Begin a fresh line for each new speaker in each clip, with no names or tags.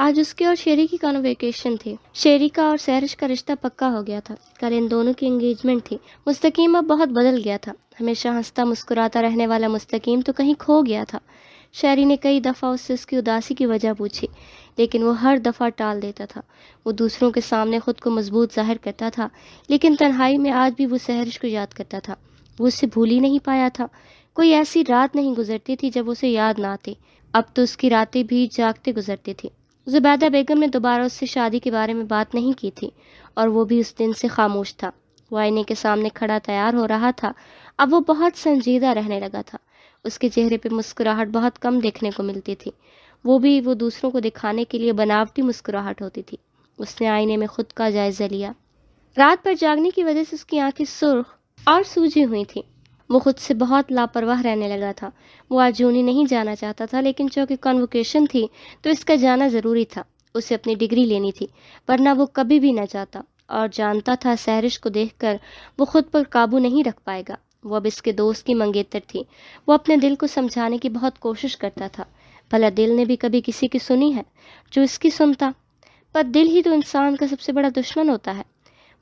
آج اس کی اور شیری کی کنوویکیشن تھی۔ شیری کا اور سحرش کا رشتہ پکا ہو گیا تھا۔ کل ان دونوں کی انگیجمنٹ تھی۔ مستقیم اب بہت بدل گیا تھا۔ ہمیشہ ہنستا مسکراتا رہنے والا مستقیم تو کہیں کھو گیا تھا۔ شیری نے کئی دفعہ اس سے اس کی اداسی کی وجہ پوچھی، لیکن وہ ہر دفعہ ٹال دیتا تھا۔ وہ دوسروں کے سامنے خود کو مضبوط ظاہر کرتا تھا، لیکن تنہائی میں آج بھی وہ سحرش کو یاد کرتا تھا۔ وہ اسے بھول ہی نہیں پایا تھا۔ کوئی ایسی رات نہیں گزرتی تھی جب اسے یاد نہ آتی۔ اب تو اس کی راتیں بھی جاگتے گزرتی تھی۔ زبیدہ بیگم نے دوبارہ اس سے شادی کے بارے میں بات نہیں کی تھی، اور وہ بھی اس دن سے خاموش تھا۔ وہ آئینے کے سامنے کھڑا تیار ہو رہا تھا۔ اب وہ بہت سنجیدہ رہنے لگا تھا۔ اس کے چہرے پہ مسکراہٹ بہت کم دیکھنے کو ملتی تھی۔ وہ دوسروں کو دکھانے کے لیے بناوٹی مسکراہٹ ہوتی تھی۔ اس نے آئینے میں خود کا جائزہ لیا۔ رات بھر جاگنے کی وجہ سے اس کی آنکھیں سرخ اور سوجی ہوئی تھیں۔ وہ خود سے بہت لاپرواہ رہنے لگا تھا۔ وہ آج یونی نہیں جانا چاہتا تھا، لیکن چونکہ کنووکیشن تھی تو اس کا جانا ضروری تھا۔ اسے اپنی ڈگری لینی تھی، ورنہ وہ کبھی بھی نہ جاتا، اور جانتا تھا سحرش کو دیکھ کر وہ خود پر قابو نہیں رکھ پائے گا۔ وہ اب اس کے دوست کی منگیتر تھی۔ وہ اپنے دل کو سمجھانے کی بہت کوشش کرتا تھا۔ بھلا دل نے بھی کبھی کسی کی سنی ہے جو اس کی سنتا؟ پر دل ہی تو انسان کا سب سے بڑا دشمن ہوتا ہے۔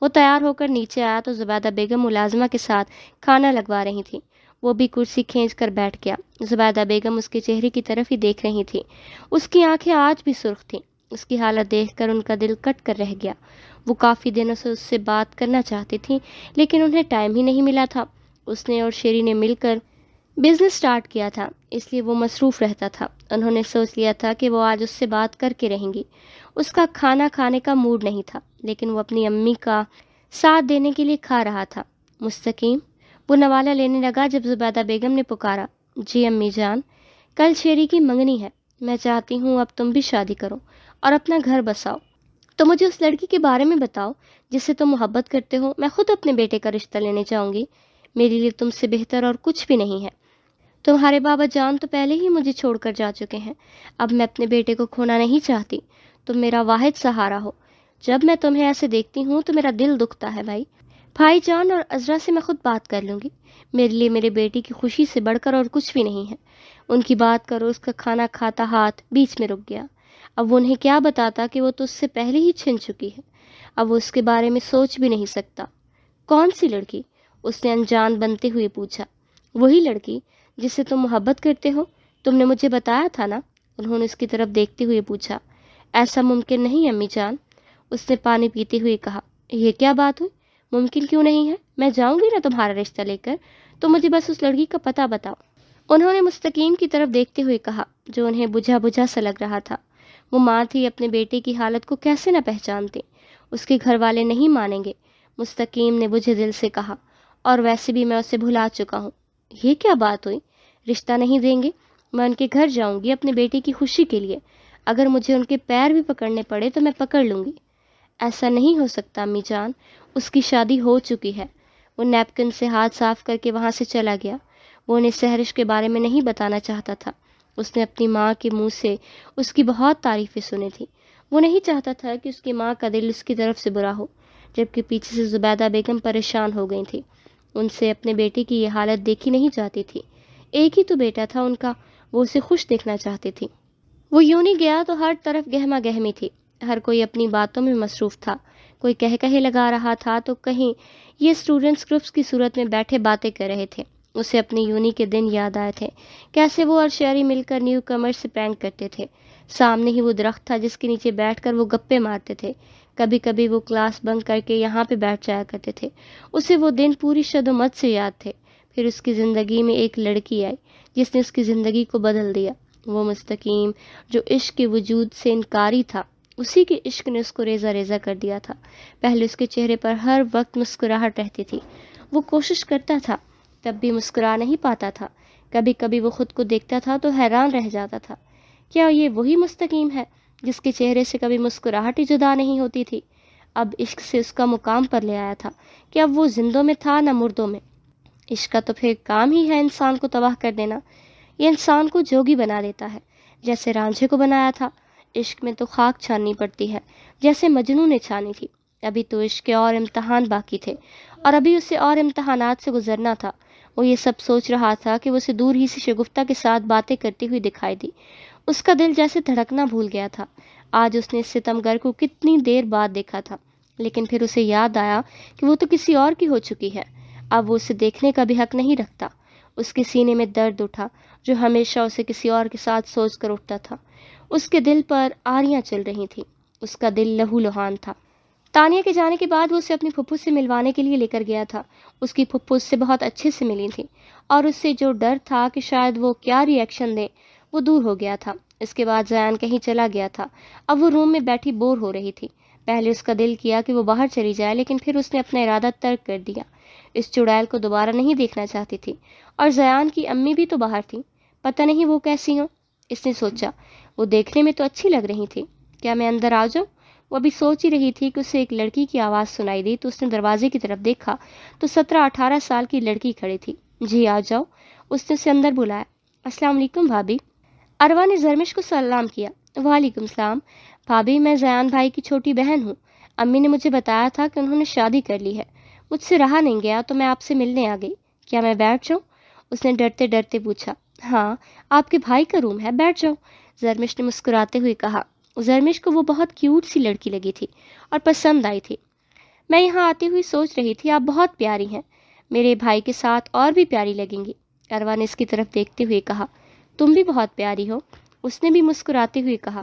وہ تیار ہو کر نیچے آیا تو زبیدہ بیگم ملازمہ کے ساتھ کھانا لگوا رہی تھی۔ وہ بھی کرسی کھینچ کر بیٹھ گیا۔ زبیدہ بیگم اس کے چہرے کی طرف ہی دیکھ رہی تھی۔ اس کی آنکھیں آج بھی سرخ تھیں۔ اس کی حالت دیکھ کر ان کا دل کٹ کر رہ گیا۔ وہ کافی دنوں سے اس سے بات کرنا چاہتی تھی، لیکن انہیں ٹائم ہی نہیں ملا تھا۔ اس نے اور شیری نے مل کر بزنس سٹارٹ کیا تھا، اس لیے وہ مصروف رہتا تھا۔ انہوں نے سوچ لیا تھا کہ وہ آج اس سے بات کر کے رہیں گی۔ اس کا کھانا کھانے کا موڈ نہیں تھا، لیکن وہ اپنی امی کا ساتھ دینے کے لیے کھا رہا تھا۔ مستقیم، وہ نوالہ لینے لگا جب زبیدہ بیگم نے پکارا۔ جی امی جان، کل شیری کی منگنی ہے۔ میں چاہتی ہوں اب تم بھی شادی کرو اور اپنا گھر بساؤ۔ تو مجھے اس لڑکی کے بارے میں بتاؤ جس سے تم محبت کرتے ہو۔ میں خود اپنے بیٹے کا رشتہ لینے جاؤں گی۔ میرے لیے تم سے بہتر اور کچھ بھی نہیں ہے۔ تمہارے بابا جان تو پہلے ہی مجھے چھوڑ کر جا چکے ہیں۔ اب میں اپنے بیٹے کو کھونا نہیں چاہتی۔ تم میرا واحد سہارا ہو۔ جب میں تمہیں ایسے دیکھتی ہوں تو میرا دل دکھتا ہے بھائی جان، اور عذرا سے میں خود بات کر لوں گی۔ میرے لیے میرے بیٹی کی خوشی سے بڑھ کر اور کچھ بھی نہیں ہے۔ ان کی بات کرو۔ اس کا کھانا کھاتا ہاتھ بیچ میں رک گیا۔ اب وہ انہیں کیا بتاتا کہ وہ تو اس سے پہلے ہی چھن چکی ہے۔ اب وہ اس کے بارے میں سوچ بھی نہیں سکتا۔ کون سی لڑکی؟ اس نے انجان بنتے ہوئے پوچھا۔ وہی لڑکی جس سے تم محبت کرتے ہو، تم نے مجھے بتایا تھا نا؟ انہوں نے اس کی طرف دیکھتے ہوئے پوچھا۔ ایسا ممکن نہیں امی جان، اس نے پانی پیتے ہوئے کہا۔ یہ کیا بات ہوئی؟ ممکن کیوں نہیں ہے؟ میں جاؤں گی نا تمہارا رشتہ لے کر، تو مجھے بس اس لڑکی کا پتہ بتاؤ۔ انہوں نے مستقیم کی طرف دیکھتے ہوئے کہا، جو انہیں بجھا بجھا سا لگ رہا تھا۔ وہ ماں تھی، اپنے بیٹے کی حالت کو کیسے نہ پہچانتے؟ اس کے گھر والے نہیں مانیں گے، مستقیم نے بجھے دل سے کہا، اور ویسے بھی میں اسے بھلا چکا ہوں۔ یہ کیا بات ہوئی؟ رشتہ نہیں دیں گے؟ میں ان کے گھر جاؤں گی اپنے بیٹے کی خوشی کے لیے۔ اگر مجھے ان کے پیر بھی پکڑنے پڑے تو میں پکڑ لوں گی۔ ایسا نہیں ہو سکتا امی جان، اس کی شادی ہو چکی ہے۔ وہ نیپکن سے ہاتھ صاف کر کے وہاں سے چلا گیا۔ وہ انہیں سحرش کے بارے میں نہیں بتانا چاہتا تھا۔ اس نے اپنی ماں کے منہ سے اس کی بہت تعریفیں سنی تھیں۔ وہ نہیں چاہتا تھا کہ اس کی ماں کا دل اس کی طرف سے برا ہو، جبکہ پیچھے سے زبیدہ بیگم پریشان ہو گئی تھی۔ ان سے اپنے بیٹے کی یہ حالت دیکھی نہیں جاتی تھی۔ ایک ہی تو بیٹا تھا ان کا، وہ اسے خوش دیکھنا چاہتی تھی۔ وہ یوں نہیں گیا تو ہر طرف گہما گہمی تھی۔ ہر کوئی اپنی باتوں میں مصروف تھا۔ کوئی کہے لگا رہا تھا تو کہیں یہ اسٹوڈنٹس گروپس کی صورت میں بیٹھے باتیں کر رہے تھے۔ اسے اپنی یونی کے دن یاد آئے تھے، کیسے وہ اور شہری مل کر نیو کمر سے پرینک کرتے تھے۔ سامنے ہی وہ درخت تھا جس کے نیچے بیٹھ کر وہ گپے مارتے تھے۔ کبھی کبھی وہ کلاس بنک کر کے یہاں پہ بیٹھ جایا کرتے تھے۔ اسے وہ دن پوری شد و مت سے یاد تھے۔ پھر اس کی زندگی میں ایک لڑکی آئی جس نے اس کی زندگی کو بدل دیا۔ وہ مستقیم، جو عشق کے وجود سے انکاری تھا، اسی کے عشق نے اس کو ریزہ ریزہ کر دیا تھا۔ پہلے اس کے چہرے پر ہر وقت مسکراہٹ رہتی تھی۔ وہ کوشش کرتا تھا، تب بھی مسکرا نہیں پاتا تھا۔ کبھی کبھی وہ خود کو دیکھتا تھا تو حیران رہ جاتا تھا، کیا یہ وہی مستقیم ہے جس کے چہرے سے کبھی مسکراہٹ ہی جدا نہیں ہوتی تھی؟ اب عشق سے اس کا مقام پر لے آیا تھا کہ اب وہ زندوں میں تھا نہ مردوں میں۔ عشق کا تو پھر کام ہی ہے انسان کو تباہ کر دینا۔ یہ انسان کو جوگی بنا دیتا ہے، جیسے رانجھے کو بنایا تھا۔ عشق میں تو خاک چھاننی پڑتی ہے، جیسے مجنوں نے چھانی تھی۔ ابھی تو عشق کے اور امتحان باقی تھے، اور ابھی اسے اور امتحانات سے گزرنا تھا۔ وہ یہ سب سوچ رہا تھا کہ وہ اسے دور ہی سے شگفتہ کے ساتھ باتیں کرتی ہوئی دکھائی دی۔ اس کا دل جیسے دھڑکنا بھول گیا تھا۔ آج اس نے اس ستمگر کو کتنی دیر بعد دیکھا تھا، لیکن پھر اسے یاد آیا کہ وہ تو کسی اور کی ہو چکی ہے، اب وہ اسے دیکھنے کا بھی حق نہیں رکھتا۔ اس کے سینے میں درد اٹھا جو ہمیشہ اسے کسی اور کے ساتھ سوچ کر اٹھتا تھا۔ اس کے دل پر آریاں چل رہی تھیں، اس کا دل لہو لہان تھا۔ تانیہ کے جانے کے بعد وہ اسے اپنی پھپھو سے ملوانے کے لیے لے کر گیا تھا۔ اس کی پھپھو اس سے بہت اچھے سے ملی تھی اور اس سے جو ڈر تھا کہ شاید وہ کیا ری ایکشن دے وہ دور ہو گیا تھا۔ اس کے بعد زیان کہیں چلا گیا تھا۔ اب وہ روم میں بیٹھی بور ہو رہی تھی۔ پہلے اس کا دل کیا کہ وہ باہر چلی جائے، لیکن پھر اس نے اپنا ارادہ ترک کر دیا۔ اس چڑیل کو دوبارہ نہیں دیکھنا چاہتی تھی، اور زیان کی امی بھی تو باہر تھیں، پتہ نہیں وہ کیسی ہوں۔ اس نے سوچا وہ دیکھنے میں تو اچھی لگ رہی تھی، کیا میں اندر آ جاؤں؟ وہ ابھی سوچ ہی رہی تھی کہ اسے ایک لڑکی کی آواز سنائی دی تو اس نے دروازے کی طرف دیکھا تو 17-18 سال کی لڑکی کھڑی تھی۔ جی آ جاؤ، اس نے اسے اندر بلایا۔ السلام علیکم بھابھی۔ اروا نے زرمش کو سلام کیا۔ وعلیکم السلام بھابھی، میں زیان بھائی کی چھوٹی بہن ہوں۔ امی نے مجھے بتایا تھا کہ انہوں نے شادی کر لی ہے، مجھ سے رہا نہیں گیا تو میں آپ سے ملنے آ گئی۔ کیا میں بیٹھ جاؤں؟ اس نے ڈرتے ڈرتے پوچھا۔ ہاں، آپ کے بھائی کا روم ہے، بیٹھ جاؤ، زرمش نے مسکراتے ہوئے کہا۔ زرمش کو وہ بہت کیوٹ سی لڑکی لگی تھی اور پسند آئی تھی۔ میں یہاں آتی ہوئی سوچ رہی تھی آپ بہت پیاری ہیں، میرے بھائی کے ساتھ اور بھی پیاری لگیں گی۔ اروا نے اس کی طرف دیکھتے ہوئے کہا۔ تم بھی بہت پیاری ہو، اس نے بھی مسکراتے ہوئے کہا۔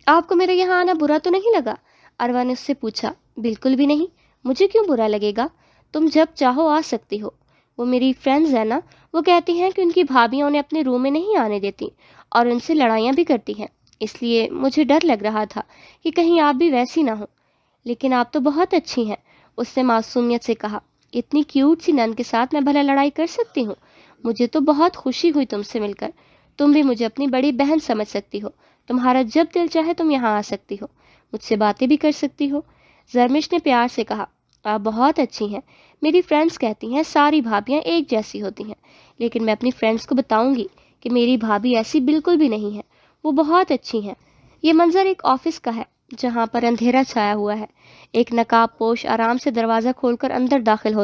آپ کو میرے یہاں آنا برا تو نہیں لگا؟ اروا نے اس سے پوچھا۔ بالکل بھی نہیں، مجھے کیوں برا لگے گا؟ تم جب چاہو آ سکتی ہو۔ وہ میری فرینڈز ہیں نا، وہ کہتی ہیں کہ ان کی بھابیاں انہیں اپنے روم میں نہیں آنے دیتی اور ان سے لڑائیاں بھی کرتی ہیں، اس لیے مجھے ڈر لگ رہا تھا کہ کہیں آپ بھی ویسی نہ ہو۔ لیکن آپ تو بہت اچھی ہیں، اس نے معصومیت سے کہا۔ اتنی کیوٹ سی نن کے ساتھ میں بھلا لڑائی کر سکتی ہوں؟ مجھے تو بہت خوشی ہوئی تم سے مل کر۔ تم بھی مجھے اپنی بڑی بہن سمجھ سکتی ہو، تمہارا جب دل چاہے تم یہاں آ سکتی ہو، مجھ سے باتیں بھی کر سکتی ہو۔ زرمش نے پیار سے کہا۔ آپ بہت اچھی ہیں، میری فرینڈز کہتی ہیں ساری بھابیاں ایک جیسی ہوتی ہیں، لیکن میں اپنی فرینڈز کو بتاؤں گی کہ میری بھابھی ایسی بالکل بھی نہیں ہے، وہ بہت اچھی ہیں۔ یہ منظر ایک آفس کا ہے جہاں پر اندھیرا چھایا ہوا ہے۔ ایک نقاب پوش آرام سے دروازہ کھول کر اندر داخل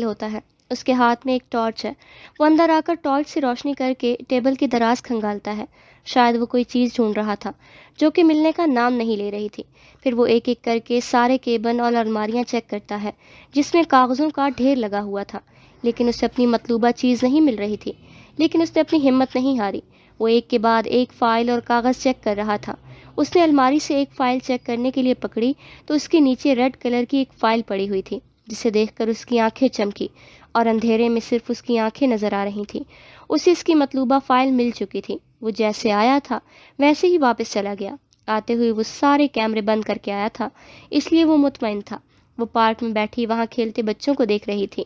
ہوتا ہے۔ اس کے ہاتھ میں ایک ٹارچ ہے۔ وہ اندر آ کر ٹارچ سے روشنی کر کے ٹیبل کی دراز کھنگالتا ہے۔ شاید وہ کوئی چیز ڈھونڈ رہا تھا جو کہ ملنے کا نام نہیں لے رہی تھی۔ پھر وہ ایک ایک کر کے سارے کیبن اور الماریاں چیک کرتا ہے جس میں کاغذوں کا ڈھیر لگا ہوا تھا، لیکن اسے اپنی مطلوبہ چیز نہیں مل رہی تھی۔ لیکن اس نے اپنی ہمت نہیں ہاری، وہ ایک کے بعد ایک فائل اور کاغذ چیک کر رہا تھا۔ اس نے الماری سے ایک فائل چیک کرنے کے لیے پکڑی تو اس کے نیچے ریڈ کلر کی ایک فائل پڑی ہوئی تھی، جسے دیکھ کر اس کی آنکھیں چمکی اور اندھیرے میں صرف اس کی آنکھیں نظر آ رہی تھیں۔ اسے اس کی مطلوبہ فائل مل چکی تھی۔ وہ جیسے آیا تھا ویسے ہی واپس چلا گیا۔ آتے ہوئے وہ سارے کیمرے بند کر کے آیا تھا، اس لیے وہ مطمئن تھا۔ وہ پارک میں بیٹھی وہاں کھیلتے بچوں کو دیکھ رہی تھی۔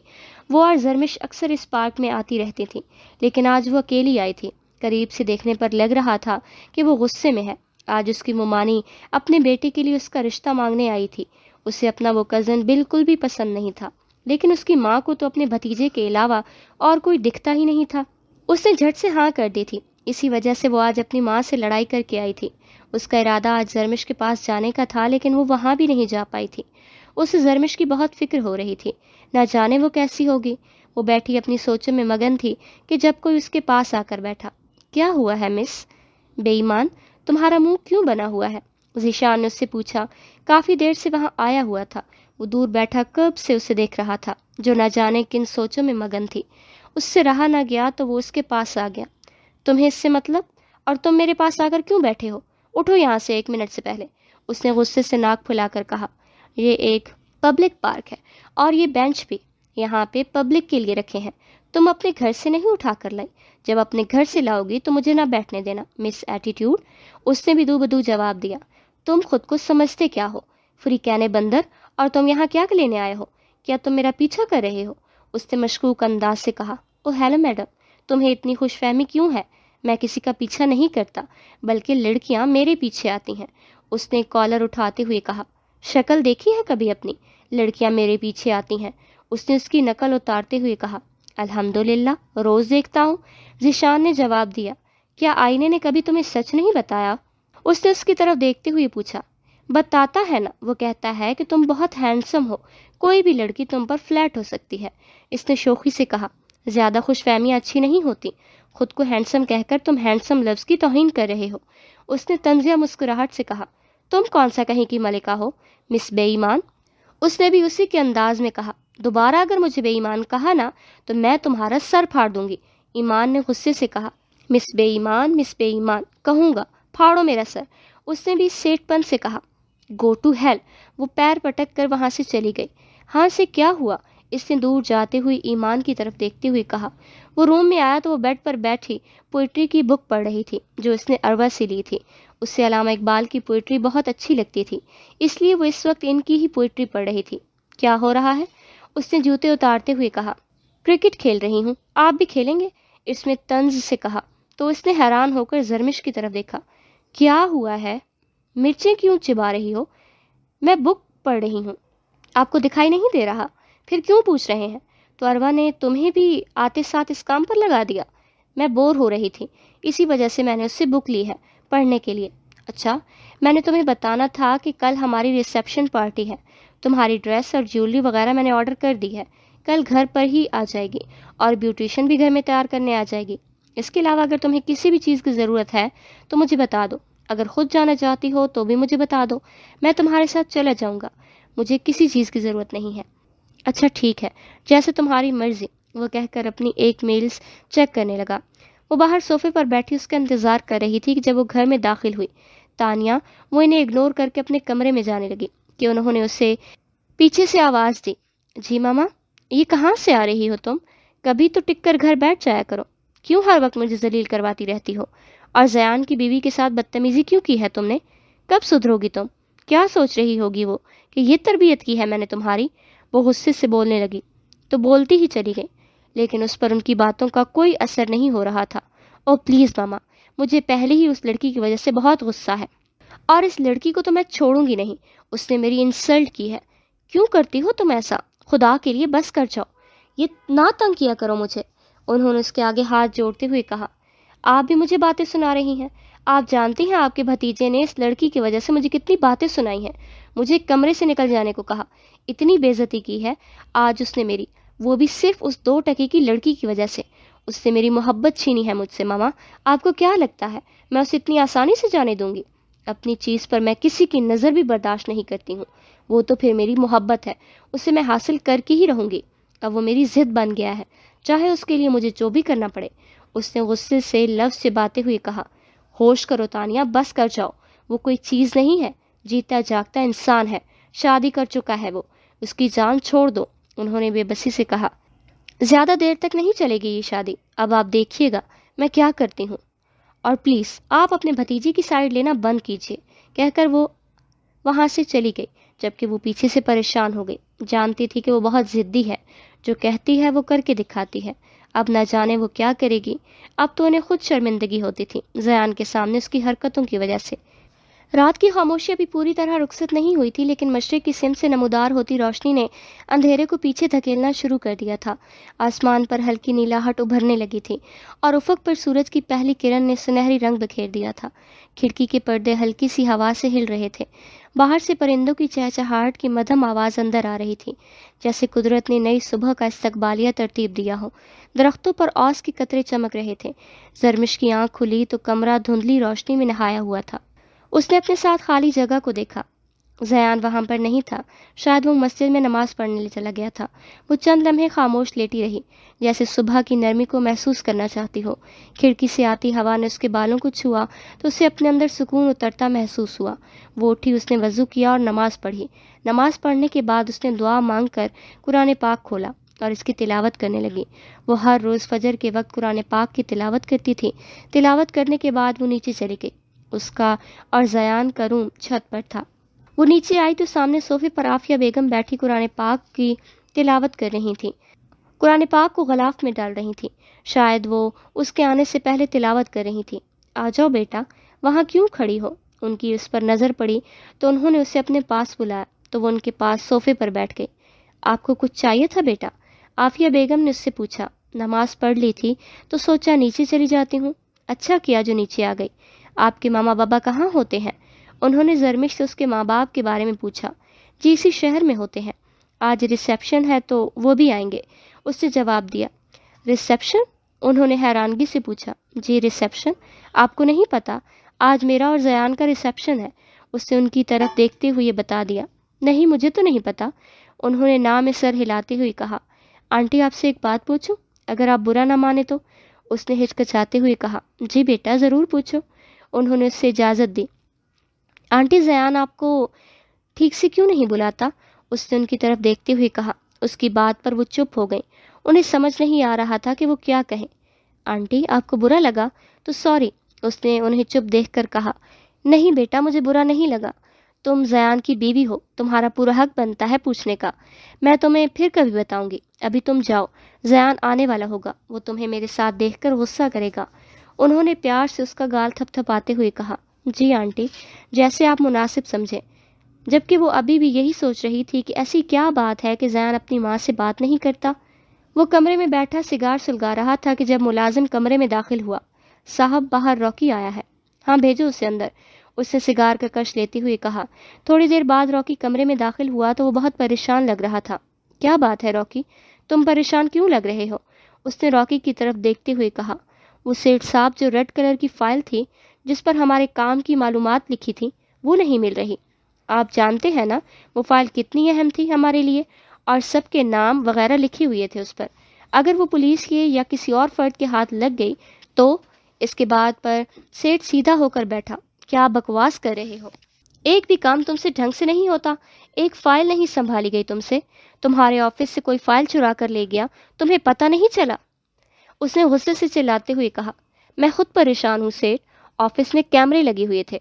وہ اور زرمش اکثر اس پارک میں آتی رہتی تھی، لیکن آج وہ اکیلی آئی تھی۔ قریب سے دیکھنے پر لگ رہا تھا کہ وہ غصے میں ہے۔ آج اس کی ممانی اپنے بیٹے کے لیے اس کا رشتہ مانگنے آئی تھی۔ اسے اپنا وہ کزن بالکل بھی پسند نہیں تھا، لیکن اس کی ماں کو تو اپنے بھتیجے کے علاوہ اور کوئی دکھتا ہی نہیں تھا۔ اس نے جھٹ سے ہاں کر دی تھی، اسی وجہ سے وہ آج اپنی ماں سے لڑائی کر کے آئی تھی۔ اس کا ارادہ آج زرمش کے پاس جانے کا تھا، لیکن وہ وہاں بھی نہیں جا پائی تھی۔ اسے زرمش کی بہت فکر ہو رہی تھی، نہ جانے وہ کیسی ہوگی۔ وہ بیٹھی اپنی سوچوں میں مگن تھی کہ جب کوئی اس کے پاس آ کر بیٹھا۔ کیا ہوا ہے مس؟ بے ایمان، تمہارا منہ کیوں بنا ہوا ہے؟ ذیشان نے اس سے پوچھا۔ کافی دیر سے وہاں آیا ہوا تھا، وہ دور بیٹھا کب سے اسے دیکھ رہا تھا، جو نہ جانے کن سوچوں میں مگن تھی۔ اس سے رہا نہ گیا تو وہ اس کے پاس آ گیا۔ تمہیں اس سے مطلب؟ اور تم میرے پاس آ کر کیوں بیٹھے ہو؟ اٹھو یہاں سے 1 منٹ سے پہلے، اس نے غصے سے ناک پھلا کر کہا۔ یہ ایک پبلک پارک ہے اور یہ بینچ بھی یہاں پہ پبلک کے لیے رکھے ہیں، تم اپنے گھر سے نہیں اٹھا کر لائی۔ جب اپنے گھر سے لاؤ گی تو مجھے نہ بیٹھنے دینا مس ایٹیٹیوڈ، اس نے بھی دو بدو جواب دیا۔ تم خود کو سمجھتے کیا ہو؟ فری کہنے بندر، اور تم یہاں کیا لینے آئے ہو؟ کیا تم میرا پیچھا کر رہے ہو؟ اس نے مشکوک انداز سے کہا۔ او ہیلو میڈم، تمہیں اتنی خوش فہمی کیوں ہے؟ میں کسی کا پیچھا نہیں کرتا، بلکہ لڑکیاں میرے پیچھے آتی ہیں، اس نے کالر اٹھاتے ہوئے کہا۔ شکل دیکھی ہے کبھی اپنی؟ لڑکیاں میرے پیچھے آتی ہیں، اس نے اس کی نقل اتارتے ہوئے کہا۔ الحمدللہ، روز دیکھتا ہوں، ذیشان نے جواب دیا۔ کیا آئینے نے کبھی تمہیں سچ نہیں بتایا؟ اس نے اس کی طرف دیکھتے ہوئے پوچھا۔ بتاتا ہے نا، وہ کہتا ہے کہ تم بہت ہینڈسم ہو، کوئی بھی لڑکی تم پر فلیٹ ہو سکتی ہے، اس نے شوخی سے کہا۔ زیادہ خوش فہمیاں اچھی نہیں ہوتی، خود کو ہینڈسم کہہ کر تم ہینڈسم لفظ کی توہین کر رہے ہو۔ اس نے طنزیہ مسکراہٹ سے کہا۔ تم کون سا کہیں کی ملکہ ہو مس بے ایمان؟ اس نے بھی اسی کے انداز میں کہا۔ دوبارہ اگر مجھے بے ایمان کہا نا تو میں تمہارا سر پھاڑ دوں گی۔ ایمان نے غصے سے کہا۔ مس بے ایمان، مس بے ایمان کہوں گا، پھاڑو میرا سر۔ اس نے بھی سیٹ پن سے کہا۔ Go to hell. وہ پیر پٹک کر وہاں سے چلی گئی۔ ہاں سے کیا ہوا؟ اس نے دور جاتے ہوئے ایمان کی طرف دیکھتے ہوئے کہا۔ وہ روم میں آیا تو وہ بیڈ پر بیٹھی پوئٹری کی بک پڑھ رہی تھی جو اس نے عروہ سے لی تھی۔ اس سے علامہ اقبال کی پوئٹری بہت اچھی لگتی تھی، اس لیے وہ اس وقت ان کی ہی پوئٹری پڑھ رہی تھی۔ کیا ہو رہا ہے؟ اس نے جوتے اتارتے ہوئے کہا۔ کرکٹ کھیل رہی ہوں، آپ بھی کھیلیں گے؟ اس نے طنز سے کہا تو اس نے حیران ہو کر زرمش کی طرف دیکھا۔ کیا ہوا ہے؟ مرچیں کیوں چبا رہی ہو؟ میں بک پڑھ رہی ہوں، آپ کو دکھائی نہیں دے رہا؟ پھر کیوں پوچھ رہے ہیں؟ تو عروہ نے تمہیں بھی آتے ساتھ اس کام پر لگا دیا؟ میں بور ہو رہی تھی، اسی وجہ سے میں نے اس سے بک لی ہے پڑھنے کے لیے۔ اچھا، میں نے تمہیں بتانا تھا کہ کل ہماری ریسیپشن پارٹی ہے۔ تمہاری ڈریس اور جیولری وغیرہ میں نے آرڈر کر دی ہے، کل گھر پر ہی آ جائے گی، اور بیوٹیشین بھی گھر میں تیار کرنے آ جائے گی۔ اس کے علاوہ اگر تمہیں کسی بھی چیز کی ضرورت ہے تو مجھے بتا دو، اگر خود جانا چاہتی ہو تو بھی مجھے بتا دو، میں تمہارے ساتھ چلا جاؤں گا، مجھے کسی چیز کی ضرورت نہیں ہے۔ اچھا ٹھیک ہے، جیسے تمہاری مرضی، وہ کہہ کر اپنی ایک میلز چیک کرنے لگا۔ وہ باہر صوفے پر بیٹھی اس کا انتظار کر رہی تھی کہ جب وہ گھر میں داخل ہوئی تانیہ وہ انہیں اگنور کر کے اپنے کمرے میں جانے لگی کہ انہوں نے اسے پیچھے سے آواز دی۔ جی ماما، یہ کہاں سے آ رہی ہو تم؟ کبھی تو ٹک کر گھر بیٹھ جایا کرو، کیوں ہر وقت مجھے ذلیل کرواتی رہتی ہو؟ اور زیان کی بیوی کے ساتھ بدتمیزی کیوں کی ہے تم نے؟ کب سدھرو گی تم؟ کیا سوچ رہی ہوگی وہ کہ یہ تربیت کی ہے میں نے تمہاری؟ وہ غصے سے بولنے لگی تو بولتی ہی چلی گئی، لیکن اس پر ان کی باتوں کا کوئی اثر نہیں ہو رہا تھا۔ او پلیز ماما، مجھے پہلے ہی اس لڑکی کی وجہ سے بہت غصہ ہے، اور اس لڑکی کو تو میں چھوڑوں گی نہیں، اس نے میری انسلٹ کی ہے۔ کیوں کرتی ہو تم ایسا؟ خدا کے لیے بس کر جاؤ، یہ نہ تنگ کیا کرو مجھے، انہوں نے اس کے آگے ہاتھ جوڑتے ہوئے کہا۔ آپ بھی مجھے باتیں سنا رہی ہیں؟ آپ جانتی ہیں آپ کے بھتیجے نے اس لڑکی کی وجہ سے مجھے کتنی باتیں سنائی ہیں، مجھے کمرے سے نکل جانے کو کہا، اتنی بے عزتی کی ہے آج اس نے میری، وہ بھی صرف اس 2 ٹکے کی لڑکی کی وجہ سے۔ اس سے میری محبت چھینی ہے مجھ سے۔ ماما، آپ کو کیا لگتا ہے میں اسے اتنی آسانی سے جانے دوں گی؟ اپنی چیز پر میں کسی کی نظر بھی برداشت نہیں کرتی ہوں، وہ تو پھر میری محبت ہے، اسے میں حاصل کر کے ہی رہوں گی۔ اب وہ میری ضد بن گیا ہے، چاہے اس کے لیے مجھے جو بھی کرنا پڑے۔ اس نے غصے سے لفظ سے باتے ہوئے کہا۔ ہوش کرو تانیہ، بس کر جاؤ، وہ کوئی چیز نہیں ہے، جیتا جاگتا انسان ہے، شادی کر چکا ہے وہ، اس کی جان چھوڑ دو، انہوں نے بے بسی سے کہا۔ زیادہ دیر تک نہیں چلے گی یہ شادی، اب آپ دیکھیے گا میں کیا کرتی ہوں، اور پلیز آپ اپنے بھتیجے کی سائڈ لینا بند کیجیے، کہہ کر وہ وہاں سے چلی گئی، جبکہ وہ پیچھے سے پریشان ہو گئی۔ جانتی تھی کہ وہ بہت ضدی ہے، جو کہتی ہے وہ کر کے دکھاتی ہے، اب نہ جانے وہ کیا کرے گی۔ اب تو انہیں خود شرمندگی ہوتی تھی زیان کے سامنے اس کی حرکتوں کی وجہ سے۔ رات کی خاموشی ابھی پوری طرح رخصت نہیں ہوئی تھی، لیکن مشرق کی سمت سے نمودار ہوتی روشنی نے اندھیرے کو پیچھے دھکیلنا شروع کر دیا تھا۔ آسمان پر ہلکی نیلاہٹ ابھرنے لگی تھی اور افق پر سورج کی پہلی کرن نے سنہری رنگ بکھیر دیا تھا۔ کھڑکی کے پردے ہلکی سی ہوا سے ہل رہے تھے، باہر سے پرندوں کی چہچہاہٹ کی مدھم آواز اندر آ رہی تھی، جیسے قدرت نے نئی صبح کا استقبالیہ ترتیب دیا ہو۔ درختوں پر اوس کے قطرے چمک رہے تھے۔ زرمش کی آنکھ کھلی تو کمرہ دھندلی روشنی میں نہایا ہوا تھا۔ اس نے اپنے ساتھ خالی جگہ کو دیکھا، زیان وہاں پر نہیں تھا، شاید وہ مسجد میں نماز پڑھنے چلا گیا تھا۔ وہ چند لمحے خاموش لیٹی رہی، جیسے صبح کی نرمی کو محسوس کرنا چاہتی ہو۔ کھڑکی سے آتی ہوا نے اس کے بالوں کو چھوا تو اسے اپنے اندر سکون اترتا محسوس ہوا۔ وہ اٹھی، اس نے وضو کیا اور نماز پڑھی۔ نماز پڑھنے کے بعد اس نے دعا مانگ کر قرآن پاک کھولا اور اس کی تلاوت کرنے لگی۔ وہ ہر روز فجر کے وقت قرآن پاک کی تلاوت کرتی تھی۔ تلاوت کرنے کے بعد وہ نیچے چلی گئی۔ اس کا اور زیان کا روم چھت پر تھا۔ وہ نیچے آئی تو سامنے صوفے پر عافیہ بیگم بیٹھی قرآن پاک کی تلاوت کر رہی تھی، قرآن پاک کو غلاف میں ڈال رہی تھی۔ شاید وہ اس کے آنے سے پہلے تلاوت کر رہی تھی۔ آ جاؤ بیٹا، وہاں کیوں کھڑی ہو؟ ان کی اس پر نظر پڑی تو انہوں نے اسے اپنے پاس بلایا تو وہ ان کے پاس صوفے پر بیٹھ گئی۔ آپ کو کچھ چاہیے تھا بیٹا؟ عافیہ بیگم نے اس سے پوچھا۔ نماز پڑھ لی تھی تو سوچا نیچے چلی جاتی ہوں، اچھا کیا جو نیچے آ گئی۔ آپ کے ماما بابا کہاں ہوتے ہیں؟ انہوں نے زرمش سے اس کے ماں باپ کے بارے میں پوچھا۔ جی اسی شہر میں ہوتے ہیں، آج ریسیپشن ہے تو وہ بھی آئیں گے، اس نے جواب دیا۔ ریسیپشن؟ انہوں نے حیرانگی سے پوچھا۔ جی ریسیپشن؟ آپ کو نہیں پتا؟ آج میرا اور زیان کا ریسیپشن ہے، اس نے ان کی طرف دیکھتے ہوئے بتا دیا۔ نہیں، مجھے تو نہیں پتا، انہوں نے نام میں سر ہلاتے ہوئے کہا۔ آنٹی آپ سے ایک بات پوچھوں؟ اگر آپ برا نہ مانے تو، اس نے ہچکچاتے ہوئے کہا۔ جی بیٹا ضرور پوچھو، انہوں نے اس سے اجازت دی۔ آنٹی زیان آپ کو ٹھیک سے کیوں نہیں بلاتا؟ اس نے ان کی طرف دیکھتے ہوئے کہا۔ اس کی بات پر وہ چپ ہو گئیں، انہیں سمجھ نہیں آ رہا تھا کہ وہ کیا کہیں۔ آنٹی آپ کو برا لگا تو سوری، اس نے انہیں چپ دیکھ کر کہا۔ نہیں بیٹا مجھے برا نہیں لگا، تم زیان کی بیوی ہو، تمہارا پورا حق بنتا ہے پوچھنے کا، میں تمہیں پھر کبھی بتاؤں گی، ابھی تم جاؤ، زیان آنے والا ہوگا، وہ تمہیں میرے ساتھ دیکھ کر غصہ کرے گا، انہوں نے پیار سے اس کا گال تھپ تھپاتے ہوئے کہا۔ جی آنٹی، جیسے آپ مناسب سمجھیں، جبکہ وہ ابھی بھی یہی سوچ رہی تھی کہ ایسی کیا بات ہے کہ زیان اپنی ماں سے بات نہیں کرتا۔ وہ کمرے میں بیٹھا سگار سلگا رہا تھا کہ جب ملازم کمرے میں داخل ہوا۔ صاحب باہر راکی آیا ہے، ہاں بھیجو اسے اندر، اس نے سگار کا کش لیتے ہوئے کہا۔ تھوڑی دیر بعد راکی کمرے میں داخل ہوا تو وہ بہت پریشان لگ رہا تھا۔ کیا بات ہے راکی، تم پریشان کیوں لگ رہے ہو؟ اس نے راکی کی طرف دیکھتے ہوئے کہا۔ وہ سیٹ صاحب جو ریڈ کلر کی فائل تھی جس پر ہمارے کام کی معلومات لکھی تھی وہ نہیں مل رہی۔ آپ جانتے ہیں نا وہ فائل کتنی اہم تھی ہمارے لیے، اور سب کے نام وغیرہ لکھے ہوئے تھے اس پر، اگر وہ پولیس کے یا کسی اور فرد کے ہاتھ لگ گئی تو۔ اس کے بعد پر سیٹ سیدھا ہو کر بیٹھا۔ کیا بکواس کر رہے ہو، ایک بھی کام تم سے ڈھنگ سے نہیں ہوتا، ایک فائل نہیں سنبھالی گئی تم سے، تمہارے آفس سے کوئی فائل چرا کر لے گیا، تمہیں پتہ نہیں چلا، اس نے غصے سے چلاتے ہوئے کہا۔ میں خود پریشان ہوں سیٹ، آفس میں کیمرے لگے ہوئے تھے،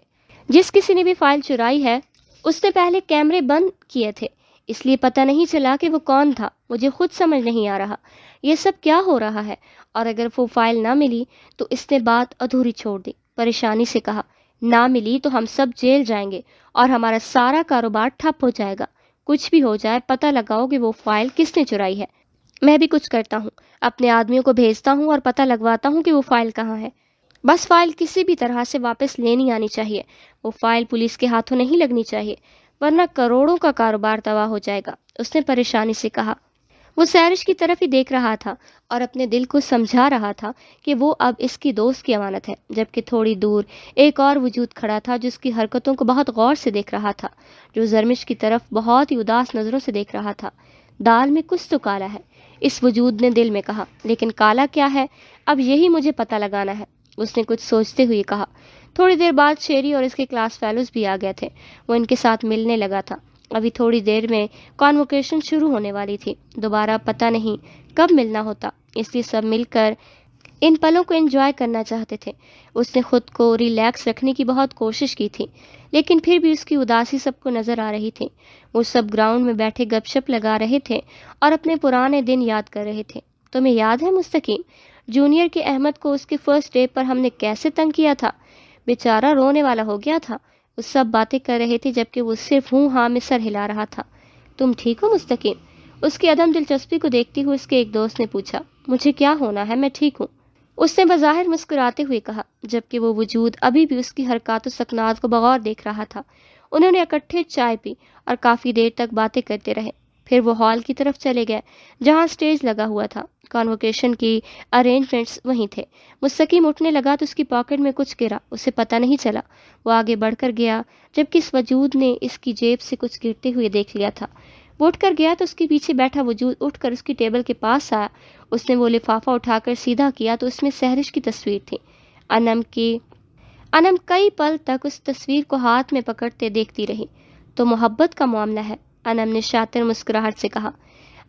جس کسی نے بھی فائل چرائی ہے اس نے پہلے کیمرے بند کیے تھے، اس لیے پتہ نہیں چلا کہ وہ کون تھا، مجھے خود سمجھ نہیں آ رہا یہ سب کیا ہو رہا ہے، اور اگر وہ فائل نہ ملی تو اس نے بات ادھوری چھوڑ دی، پریشانی سے کہا۔ نہ ملی تو ہم سب جیل جائیں گے اور ہمارا سارا کاروبار ٹھپ ہو جائے گا، کچھ بھی ہو جائے پتہ لگاؤ کہ وہ فائل کس نے چرائی ہے۔ میں بھی کچھ کرتا ہوں، اپنے آدمیوں کو بھیجتا ہوں اور پتہ لگواتا ہوں کہ وہ فائل کہاں ہے، بس فائل کسی بھی طرح سے واپس لینی آنی چاہیے، وہ فائل پولیس کے ہاتھوں نہیں لگنی چاہیے، ورنہ کروڑوں کا کاروبار تباہ ہو جائے گا، اس نے پریشانی سے کہا۔ وہ سیرش کی طرف ہی دیکھ رہا تھا اور اپنے دل کو سمجھا رہا تھا کہ وہ اب اس کی دوست کی امانت ہے، جبکہ تھوڑی دور ایک اور وجود کھڑا تھا جس کی حرکتوں کو بہت غور سے دیکھ رہا تھا، جو زرمش کی طرف بہت ہی اداس نظروں سے دیکھ رہا تھا۔ دال میں کچھ تو کالا ہے، اس وجود نے دل میں کہا، لیکن کالا کیا ہے اب یہی مجھے پتہ لگانا ہے، اس نے کچھ سوچتے ہوئے کہا۔ تھوڑی دیر بعد شیری اور اس کے کلاس فیلوز بھی آ گئے تھے، وہ ان کے ساتھ ملنے لگا تھا۔ ابھی تھوڑی دیر میں کانوکیشن شروع ہونے والی تھی، دوبارہ پتہ نہیں کب ملنا ہوتا، اس لیے سب مل کر ان پلوں کو انجوائے کرنا چاہتے تھے۔ اس نے خود کو ریلیکس رکھنے کی بہت کوشش کی تھی، لیکن پھر بھی اس کی اداسی سب کو نظر آ رہی تھی۔ وہ سب گراؤنڈ میں بیٹھے گپ شپ لگا رہے تھے اور اپنے پرانے دن یاد کر رہے تھے۔ تمہیں یاد ہے مستقیم، جونیئر کے احمد کو اس کے فرسٹ ڈے پر ہم نے کیسے تنگ کیا تھا، بیچارہ رونے والا ہو گیا تھا۔ وہ سب باتیں کر رہے تھے جبکہ وہ صرف ہوں ہاں میں سر ہلا رہا تھا۔ تم ٹھیک ہو مستقیم، اس کی عدم دلچسپی کو دیکھتی ہوئے اس کے ایک دوست نے پوچھا۔ مجھے کیا ہونا ہے، میں ٹھیک ہوں، اس نے بظاہر مسکراتے ہوئے کہا، جبکہ وہ وجود ابھی بھی اس کی حرکات و سکنات کو بغور دیکھ رہا تھا۔ انہوں نے اکٹھے چائے پی اور کافی دیر تک باتیں کرتے رہے، پھر وہ ہال کی طرف چلے گئے جہاں سٹیج لگا ہوا تھا۔ کانوکیشن کی ارینجمنٹس وہیں تھے۔ مستقیم اٹھنے لگا تو اس کی پاکٹ میں کچھ گرا، اسے پتہ نہیں چلا، وہ آگے بڑھ کر گیا جبکہ اس وجود نے اس کی جیب سے کچھ گرتے ہوئے دیکھ لیا تھا۔ وہ اٹھ کر گیا تو اس کے پیچھے بیٹھا وجود اٹھ کر اس کی ٹیبل کے پاس آیا، اس نے وہ لفافہ اٹھا کر سیدھا کیا تو اس میں سہرش کی تصویر تھی۔ انم کئی پل تک اس تصویر کو ہاتھ میں پکڑتے دیکھتی رہی۔ تو محبت کا معاملہ ہے، انم نے شاطر مسکراہٹ سے کہا۔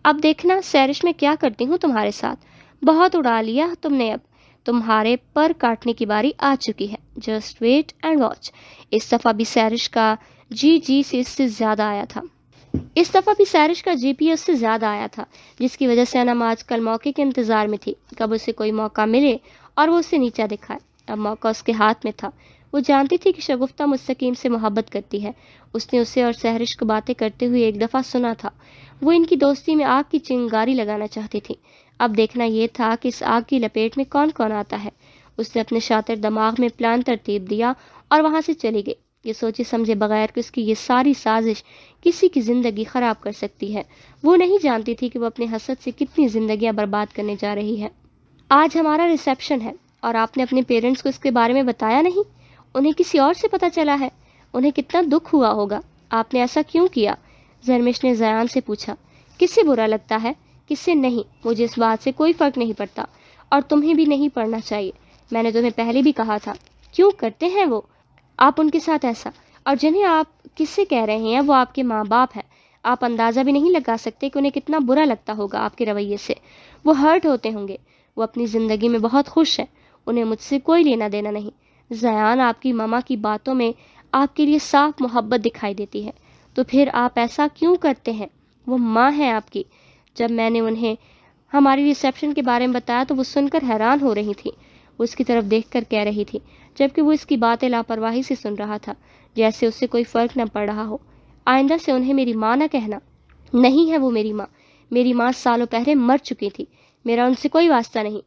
اب دیکھنا سیرش میں کیا کرتی ہوں تمہارے ساتھ، بہت اڑا لیا تم نے، اب تمہارے پر کاٹنے کی باری آ چکی ہے، جسٹ ویٹ اینڈ واچ۔ اس دفعہ بھی سیرش کا جی سے زیادہ آیا تھا، اس سے زیادہ آیا تھا، جس کی وجہ سے انم آج کل موقع کے انتظار میں تھی، کب اسے کوئی موقع ملے اور وہ اسے نیچا دکھائے۔ اب موقع اس کے ہاتھ میں تھا۔ وہ جانتی تھی کہ شگفتہ مستقیم سے محبت کرتی ہے، اس نے اسے اور سہرش کو باتیں کرتے ہوئے ایک دفعہ سنا تھا۔ وہ ان کی دوستی میں آگ کی چنگاری لگانا چاہتی تھی، اب دیکھنا یہ تھا کہ اس آگ کی لپیٹ میں کون کون آتا ہے۔ اس نے اپنے شاطر دماغ میں پلان ترتیب دیا اور وہاں سے چلی گئی، یہ سوچے سمجھے بغیر کہ اس کی یہ ساری سازش کسی کی زندگی خراب کر سکتی ہے۔ وہ نہیں جانتی تھی کہ وہ اپنے حسد سے کتنی زندگیاں برباد کرنے جا رہی ہے۔ آج ہمارا ریسیپشن ہے اور آپ نے اپنے پیرنٹس کو اس کے بارے میں بتایا نہیں؟ انہیں کسی اور سے پتہ چلا ہے؟ انہیں کتنا دکھ ہوا ہوگا. آپ نے ایسا کیوں کیا؟ زرمش نے زیان سے پوچھا. کس سے برا لگتا ہے؟ کس سے نہیں. مجھے اس بات سے کوئی فرق نہیں پڑتا اور تمہیں بھی نہیں پڑنا چاہیے. میں نے تمہیں پہلے بھی کہا تھا. کیوں کرتے ہیں وہ آپ ان کے ساتھ ایسا؟ اور جنہیں آپ کس سے کہہ رہے ہیں وہ آپ کے ماں باپ ہیں. آپ اندازہ بھی نہیں لگا سکتے کہ انہیں کتنا برا لگتا ہوگا آپ کے رویے سے. وہ ہرٹ ہوتے ہوں گے. وہ اپنی زندگی میں بہت خوش ہیں. انہیں مجھ سے کوئی لینا دینا نہیں. زیان، آپ کی ماما کی باتوں میں آپ کے لیے صاف محبت دکھائی دیتی ہے. تو پھر آپ ایسا کیوں کرتے ہیں؟ وہ ماں ہے آپ کی. جب میں نے انہیں ہماری ریسیپشن کے بارے میں بتایا تو وہ سن کر حیران ہو رہی تھی. وہ اس کی طرف دیکھ کر کہہ رہی تھی، جبکہ وہ اس کی باتیں لاپرواہی سے سن رہا تھا، جیسے اس سے کوئی فرق نہ پڑ رہا ہو. آئندہ سے انہیں میری ماں نہ کہنا. نہیں ہے وہ میری ماں. میری ماں سالوں پہلے مر چکی تھی. میرا ان سے کوئی واسطہ نہیں.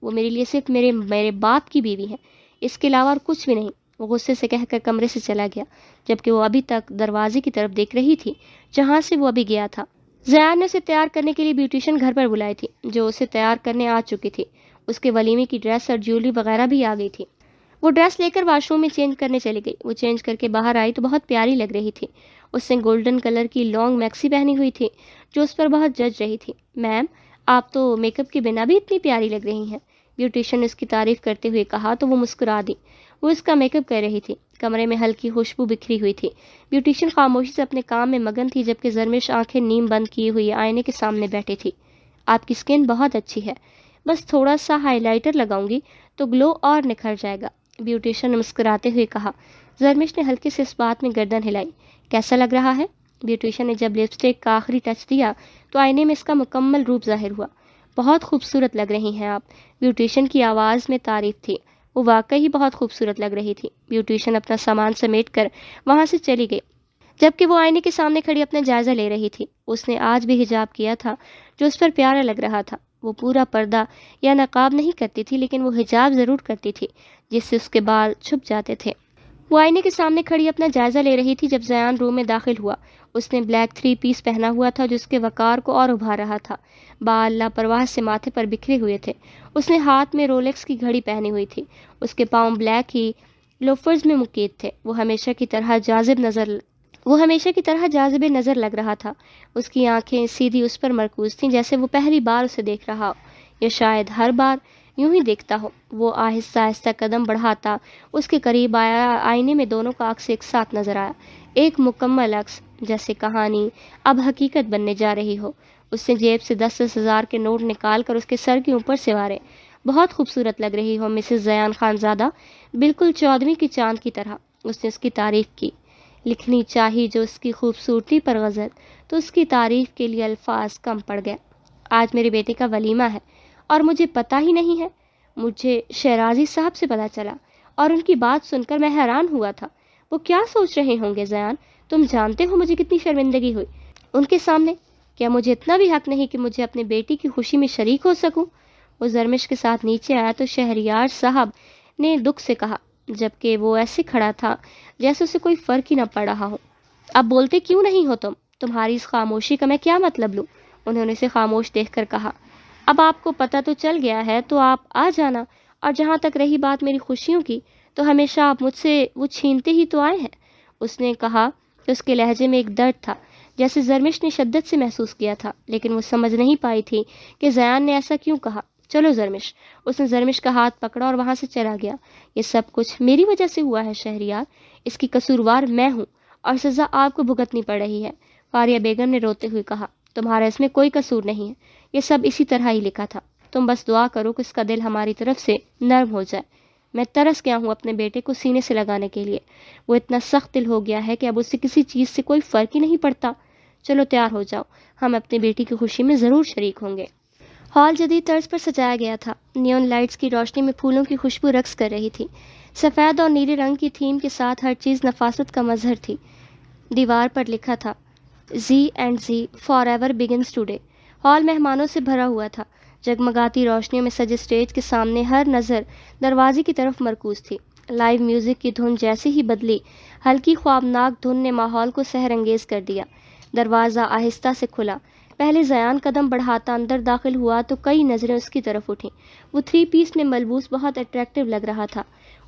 وہ میرے لیے صرف میرے باپ کی بیوی ہے، اس کے علاوہ اور کچھ بھی نہیں. وہ غصے سے کہہ کر کمرے سے چلا گیا، جبکہ وہ ابھی تک دروازے کی طرف دیکھ رہی تھی جہاں سے وہ ابھی گیا تھا. زیان نے اسے تیار کرنے کے لیے بیوٹیشین گھر پر بلائی تھی، جو اسے تیار کرنے آ چکی تھی. اس کے ولیمے کی ڈریس اور جیولری وغیرہ بھی آ گئی تھی. وہ ڈریس لے کر واش روم میں چینج کرنے چلی گئی. وہ چینج کر کے باہر آئی تو بہت پیاری لگ رہی تھی. اس نے گولڈن کلر کی لانگ میکسی پہنی ہوئی تھی جو اس پر بہت جچ رہی تھی. میم، آپ تو میک اپ کے بنا بھی اتنی پیاری لگ رہی ہیں. بیوٹیشین نے اس کی تعریف کرتے ہوئے کہا تو وہ مسکرا دی. وہ اس کا میک اپ کر رہی تھی. کمرے میں ہلکی خوشبو بکھری ہوئی تھی. بیوٹیشین خاموشی سے اپنے کام میں مگن تھی، جبکہ زرمش آنکھیں نیم بند کیے ہوئی آئینے کے سامنے بیٹھی تھی. آپ کی اسکن بہت اچھی ہے. بس تھوڑا سا ہائی لائٹر لگاؤں گی تو گلو اور نکھر جائے گا، بیوٹیشین نے مسکراتے ہوئے کہا. زرمش نے ہلکے سے اس بات میں گردن ہلائی. کیسا لگ رہا ہے؟ بیوٹیشین نے جب لپسٹک کا آخری ٹچ دیا تو آئینے میں اس کا مکمل روپ ظاہر ہوا. بہت خوبصورت لگ رہی ہیں آپ. بیوٹیشین کی آواز میں تعریف تھی. وہ واقعی بہت خوبصورت لگ رہی تھی. بیوٹیشین اپنا سامان سمیٹ کر وہاں سے چلی گئی، جبکہ وہ آئینے کے سامنے کھڑی اپنا جائزہ لے رہی تھی. اس نے آج بھی حجاب کیا تھا جو اس پر پیارا لگ رہا تھا. وہ پورا پردہ یا نقاب نہیں کرتی تھی، لیکن وہ حجاب ضرور کرتی تھی جس سے اس کے بال چھپ جاتے تھے. وہ آئینے کے سامنے کھڑی اپنا جائزہ لے رہی تھی جب زیان روم میں داخل ہوا. اس نے بلیک 3 پیس پہنا ہوا تھا جو اس کے وقار کو اور ابھار رہا تھا. بال لاپرواہ سے ماتھے پر بکھرے ہوئے تھے. اس نے ہاتھ میں رولیکس کی گھڑی پہنی ہوئی تھی. اس کے پاؤں بلیک ہی لوفرز میں مقید تھے. وہ ہمیشہ کی طرح جاذب نظر لگ رہا تھا. اس کی آنکھیں سیدھی اس پر مرکوز تھیں، جیسے وہ پہلی بار اسے دیکھ رہا ہو یا شاید ہر بار یوں ہی دیکھتا ہو. وہ آہستہ آہستہ قدم بڑھاتا اس کے قریب آیا. آئینے میں دونوں کا عکس ایک ساتھ نظر آیا، ایک مکمل عکس، جیسے کہانی اب حقیقت بننے جا رہی ہو. اس نے جیب سے 10 ہزار کے نوٹ نکال کر اس کے سر کے اوپر سوارے. بہت خوبصورت لگ رہی ہو مسز زیان خانزادہ، بالکل 14ویں کی چاند کی طرح. اس نے اس کی تعریف کی. لکھنی چاہی جو اس کی خوبصورتی پر غزل، تو اس کی تعریف کے لیے الفاظ کم پڑ گئے. آج میرے بیٹے کا ولیمہ ہے اور مجھے پتہ ہی نہیں ہے. مجھے شیرازی صاحب سے پتہ چلا اور ان کی بات سن کر میں حیران ہوا تھا. وہ کیا سوچ رہے ہوں گے زیان؟ تم جانتے ہو مجھے کتنی شرمندگی ہوئی ان کے سامنے. کیا مجھے اتنا بھی حق نہیں کہ مجھے اپنے بیٹی کی خوشی میں شریک ہو سکوں؟ وہ زرمش کے ساتھ نیچے آیا تو شہریار صاحب نے دکھ سے کہا، جبکہ وہ ایسے کھڑا تھا جیسے اسے کوئی فرق ہی نہ پڑ رہا ہو. اب بولتے کیوں نہیں ہو تم؟ تمہاری اس خاموشی کا میں کیا مطلب لوں؟ انہوں نے اسے خاموش دیکھ کر کہا. اب آپ کو پتہ تو چل گیا ہے تو آپ آ جانا. اور جہاں تک رہی بات میری خوشیوں کی، تو ہمیشہ آپ مجھ سے وہ چھینتے ہی تو آئے ہیں. اس نے کہا کہ اس کے لہجے میں ایک درد تھا جیسے زرمش نے شدت سے محسوس کیا تھا، لیکن وہ سمجھ نہیں پائی تھی کہ زیان نے ایسا کیوں کہا. چلو زرمش. اس نے زرمش کا ہاتھ پکڑا اور وہاں سے چلا گیا. یہ سب کچھ میری وجہ سے ہوا ہے شہریار. اس کی قصوروار میں ہوں اور سزا آپ کو بھگتنی پڑ رہی ہے. فاریہ بیگم نے روتے ہوئے کہا. تمہارا اس میں کوئی قصور نہیں ہے، یہ سب اسی طرح ہی لکھا تھا. تم بس دعا کرو کہ اس کا دل ہماری طرف سے نرم ہو جائے. میں ترس گیا ہوں اپنے بیٹے کو سینے سے لگانے کے لیے. وہ اتنا سخت دل ہو گیا ہے کہ اب اس سے کسی چیز سے کوئی فرق ہی نہیں پڑتا. چلو تیار ہو جاؤ، ہم اپنی بیٹی کی خوشی میں ضرور شریک ہوں گے. ہال جدید طرز پر سجایا گیا تھا. نیون لائٹس کی روشنی میں پھولوں کی خوشبو رقص کر رہی تھی. سفید اور نیلے رنگ کی تھیم کے ساتھ ہر چیز نفاست کا مظہر تھی. دیوار پر لکھا تھا Z&Z forever begins today. Hall مہمانوں سے بھرا ہوا تھا. جگمگاتی روشنیوں میں سجے اسٹیج کے سامنے ہر نظر دروازے کی طرف مرکوز تھی. لائیو میوزک کی دھن جیسے ہی بدلی، ہلکی خوابناک دھن نے ماحول کو سحر انگیز کر دیا. دروازہ آہستہ سے کھلا۔ پہلے زیان قدم بڑھاتا اندر داخل ہوا تو کئی نظریں اس کی طرف اٹھیں۔ وہ 3 پیس میں ملبوس بہت اٹریکٹیو لگ رہا تھا۔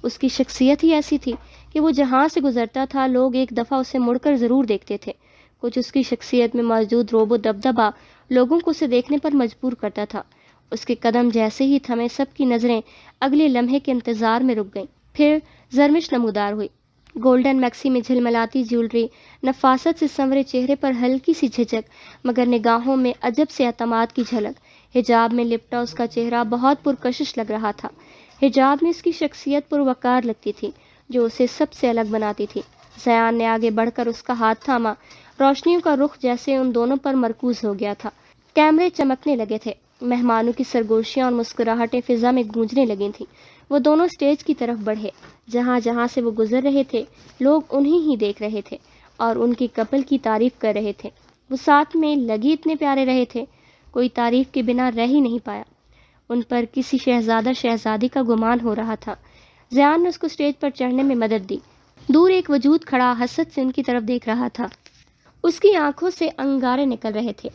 اس کی شخصیت ہی ایسی تھی کہ وہ جہاں سے گزرتا تھا لوگ ایک دفعہ اسے مڑ کر ضرور دیکھتے تھے۔ کچھ اس کی شخصیت میں موجود روب و دبدبا لوگوں کو اسے دیکھنے پر مجبور کرتا تھا۔ اس کے قدم جیسے ہی تھمے سب کی نظریں اگلے لمحے کے انتظار میں رک گئیں۔ پھر زرمش نمودار ہوئی۔ گولڈن میکسی میں جھلملاتی جیولری، نفاست سے سنورے چہرے پر ہلکی سی جھجک مگر نگاہوں میں عجب سے اعتماد کی جھلک۔ حجاب میں لپٹا اس کا چہرہ بہت پرکشش لگ رہا تھا۔ حجاب میں اس کی شخصیت پروقار لگتی تھی جو اسے سب سے الگ بناتی تھی۔ زیان نے آگے بڑھ کر اس کا ہاتھ تھاما۔ روشنیوں کا رخ جیسے ان دونوں پر مرکوز ہو گیا تھا۔ کیمرے چمکنے لگے تھے۔ مہمانوں کی سرگوشیاں اور مسکراہٹیں فضا میں گونجنے لگی تھیں۔ وہ دونوں سٹیج کی طرف بڑھے۔ جہاں جہاں سے وہ گزر رہے تھے لوگ انہیں ہی دیکھ رہے تھے اور ان کی کپل کی تعریف کر رہے تھے۔ وہ ساتھ میں لگی اتنے پیارے رہے تھے، کوئی تعریف کے بنا رہ ہی نہیں پایا۔ ان پر کسی شہزادہ شہزادی کا گمان ہو رہا تھا۔ زیان نے اس کو سٹیج پر چڑھنے میں مدد دی۔ دور ایک وجود کھڑا حسد سے ان کی طرف دیکھ رہا تھا۔ اس کی آنکھوں سے انگارے نکل رہے تھے۔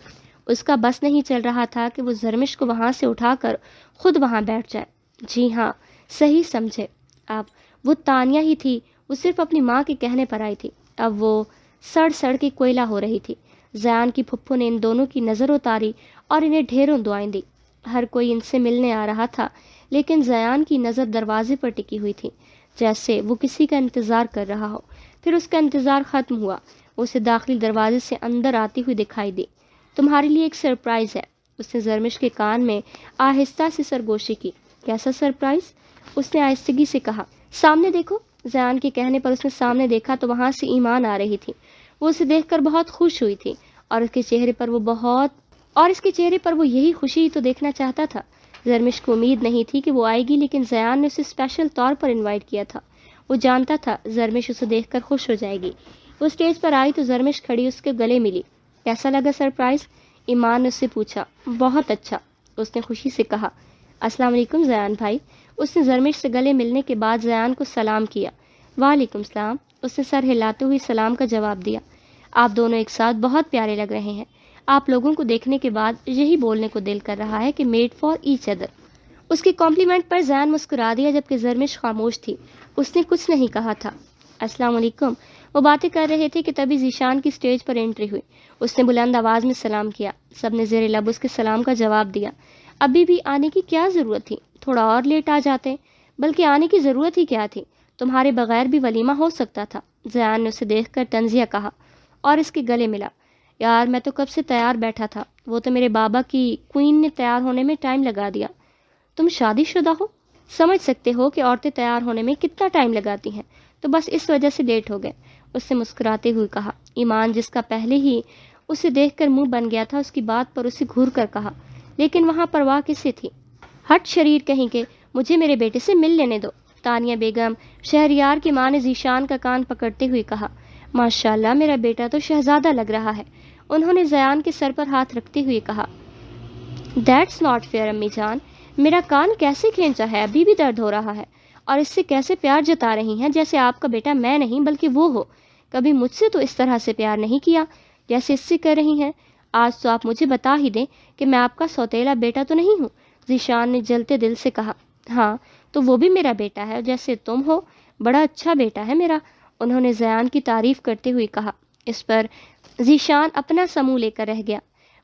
اس کا بس نہیں چل رہا تھا کہ وہ زرمش کو وہاں سے اٹھا کر خود وہاں بیٹھ جائے۔ جی ہاں، صحیح سمجھے آپ، وہ تانیہ ہی تھی۔ وہ صرف اپنی ماں کے کہنے پر آئی تھی۔ اب وہ سڑ سڑ کے کوئلہ ہو رہی تھی۔ زیان کی پھپھو نے ان دونوں کی نظر اتاری اور انہیں ڈھیروں دعائیں دی۔ ہر کوئی ان سے ملنے آ رہا تھا لیکن زیان کی نظر دروازے پر ٹکی ہوئی تھی جیسے وہ کسی کا انتظار کر رہا ہو۔ پھر اس کا انتظار ختم ہوا۔ وہ اسے داخلی دروازے سے اندر آتی ہوئی دکھائی دی۔ تمہارے لیے ایک سرپرائز ہے، اس نے زرمش کے کان میں آہستہ سے سرگوشی کی۔ کیسا سرپرائز؟ اس نے آہستگی سے کہا۔ سامنے دیکھو۔ زیان کے کہنے پر اس نے سامنے دیکھا تو وہاں سے ایمان آ رہی تھی۔ وہ اسے دیکھ کر بہت خوش ہوئی تھی اور اس کے چہرے پر وہ یہی خوشی تو دیکھنا چاہتا تھا۔ زرمش کو امید نہیں تھی کہ وہ آئے گی لیکن زیان نے اسے اسپیشل طور پر انوائٹ کیا تھا۔ وہ جانتا تھا زرمش اسے دیکھ کر خوش ہو جائے گی۔ وہ اسٹیج پر آئی تو زرمش کھڑی اس کے گلے ملی۔ کیسا لگا سرپرائز؟ ایمان نے اس سے پوچھا۔ بہت اچھا، اس نے خوشی سے کہا۔ السلام علیکم زیان بھائی۔ اس نے زرمش سے گلے ملنے کے بعد زیان کو سلام کیا۔ وعلیکم السلام، اس نے سر ہلاتے ہوئے سلام کا جواب دیا۔ آپ دونوں ایک ساتھ بہت پیارے لگ رہے ہیں۔ آپ لوگوں کو دیکھنے کے بعد یہی بولنے کو دل کر رہا ہے کہ میڈ فار ایچ ادر۔ اس کی کمپلیمنٹ پر زیان مسکرا دیا جبکہ زرمش خاموش تھی۔ اس نے کچھ نہیں کہا تھا۔ السلام علیکم، وہ باتیں کر رہے تھے کہ تبھی ذیشان کی سٹیج پر انٹری ہوئی۔ اس نے بلند آواز میں سلام کیا۔ سب نے زیر لب اس کے سلام کا جواب دیا۔ ابھی بھی آنے کی کیا ضرورت تھی؟ تھوڑا اور لیٹ آ جاتے۔ بلکہ آنے کی ضرورت ہی کیا تھی؟ تمہارے بغیر بھی ولیمہ ہو سکتا تھا۔ زیان نے اسے دیکھ کر طنزیہ کہا اور اس کے گلے ملا۔ یار میں تو کب سے تیار بیٹھا تھا، وہ تو میرے بابا کی کوئین نے تیار ہونے میں ٹائم لگا دیا۔ تم شادی شدہ ہو؟ سمجھ سکتے ہو کہ عورتیں تیار ہونے میں کتنا ٹائم لگاتی ہیں، تو بس اس وجہ سے لیٹ ہو گئے، اس نے مسکراتے ہوئے کہا۔ ایمان جس کا پہلے ہی اسے دیکھ کر منہ بن گیا تھا اس کی بات پر اسے گھور کر کہا، لیکن وہاں پرواہ کسے تھی؟ ہٹ شریر کہیں کے، مجھے میرے بیٹے سے مل لینے دو۔ تانیہ بیگم شہریار کی ماں نے ذیشان کا کان پکڑتے ہوئے کہا۔ ماشاءاللہ میرا بیٹا تو شہزادہ لگ رہا ہے، انہوں نے زیان کے سر پر ہاتھ رکھتے ہوئے کہا۔ دیٹس ناٹ فیئر امی جان، میرا کان کیسے کھینچا ہے، ابھی بھی درد ہو رہا ہے، اور اس سے کیسے پیار جتا رہی ہیں جیسے آپ کا بیٹا میں نہیں بلکہ وہ ہو۔ کبھی مجھ سے تو اس طرح سے پیار نہیں کیا جیسے اس سے کر رہی ہیں۔ آج تو آپ مجھے بتا ہی دیں کہ میں آپ کا سوتیلا بیٹا تو نہیں ہوں۔ ذیشان نے جلتے دل سے کہا۔ ہاں تو وہ بھی میرا بیٹا ہے جیسے تم ہو، بڑا اچھا بیٹا ہے میرا، انہوں نے زیان کی تعریف کرتے ہوئے کہا۔ اس پر ذیشان اپنا سمو لے کر رہ گیا۔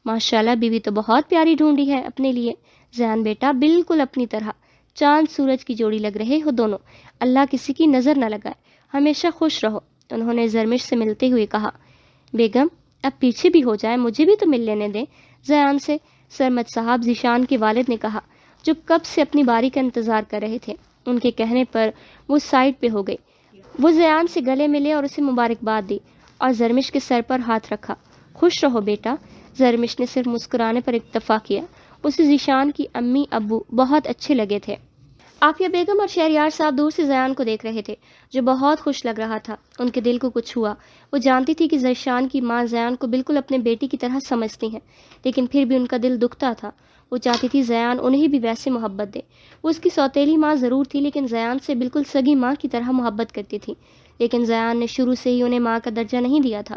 ماشاءاللہ بیوی تو بہت پیاری ڈھونڈی ہے اپنے لیے۔ زیان بیٹا بالکل اپنی طرح چاند سورج کی جوڑی لگ رہے ہو دونوں، اللہ کسی کی نظر نہ لگائے، ہمیشہ خوش رہو، انہوں نے زرمش سے ملتے ہوئے کہا۔ بیگم اب پیچھے بھی ہو جائے، مجھے بھی تو مل لینے دیں زیان سے، سرمد صاحب ذیشان کے والد نے کہا جو کب سے اپنی باری کا انتظار کر رہے تھے۔ ان کے کہنے پر وہ سائڈ پہ ہو گئی۔ وہ زیان سے گلے ملے اور اسے مبارکباد دی اور زرمش کے سر پر ہاتھ رکھا۔ خوش رہو بیٹا، زرمش نے صرف مسکرانے پر اکتفا کیا۔ اسے ذیشان کی امی ابو بہت اچھے لگے تھے۔ عافیہ بیگم اور شہریار صاحب دور سے زیان کو دیکھ رہے تھے جو بہت خوش لگ رہا تھا۔ ان کے دل کو کچھ ہوا۔ وہ جانتی تھی کہ ذیشان کی ماں زیان کو بالکل اپنے بیٹی کی طرح سمجھتی ہیں، لیکن پھر بھی ان کا دل دکھتا تھا۔ وہ چاہتی تھی زیان انہیں بھی ویسے محبت دے۔ وہ اس کی سوتیلی ماں ضرور تھی لیکن زیان سے بالکل سگی ماں کی طرح محبت کرتی تھی، لیکن زیان نے شروع سے ہی انہیں ماں کا درجہ نہیں دیا تھا۔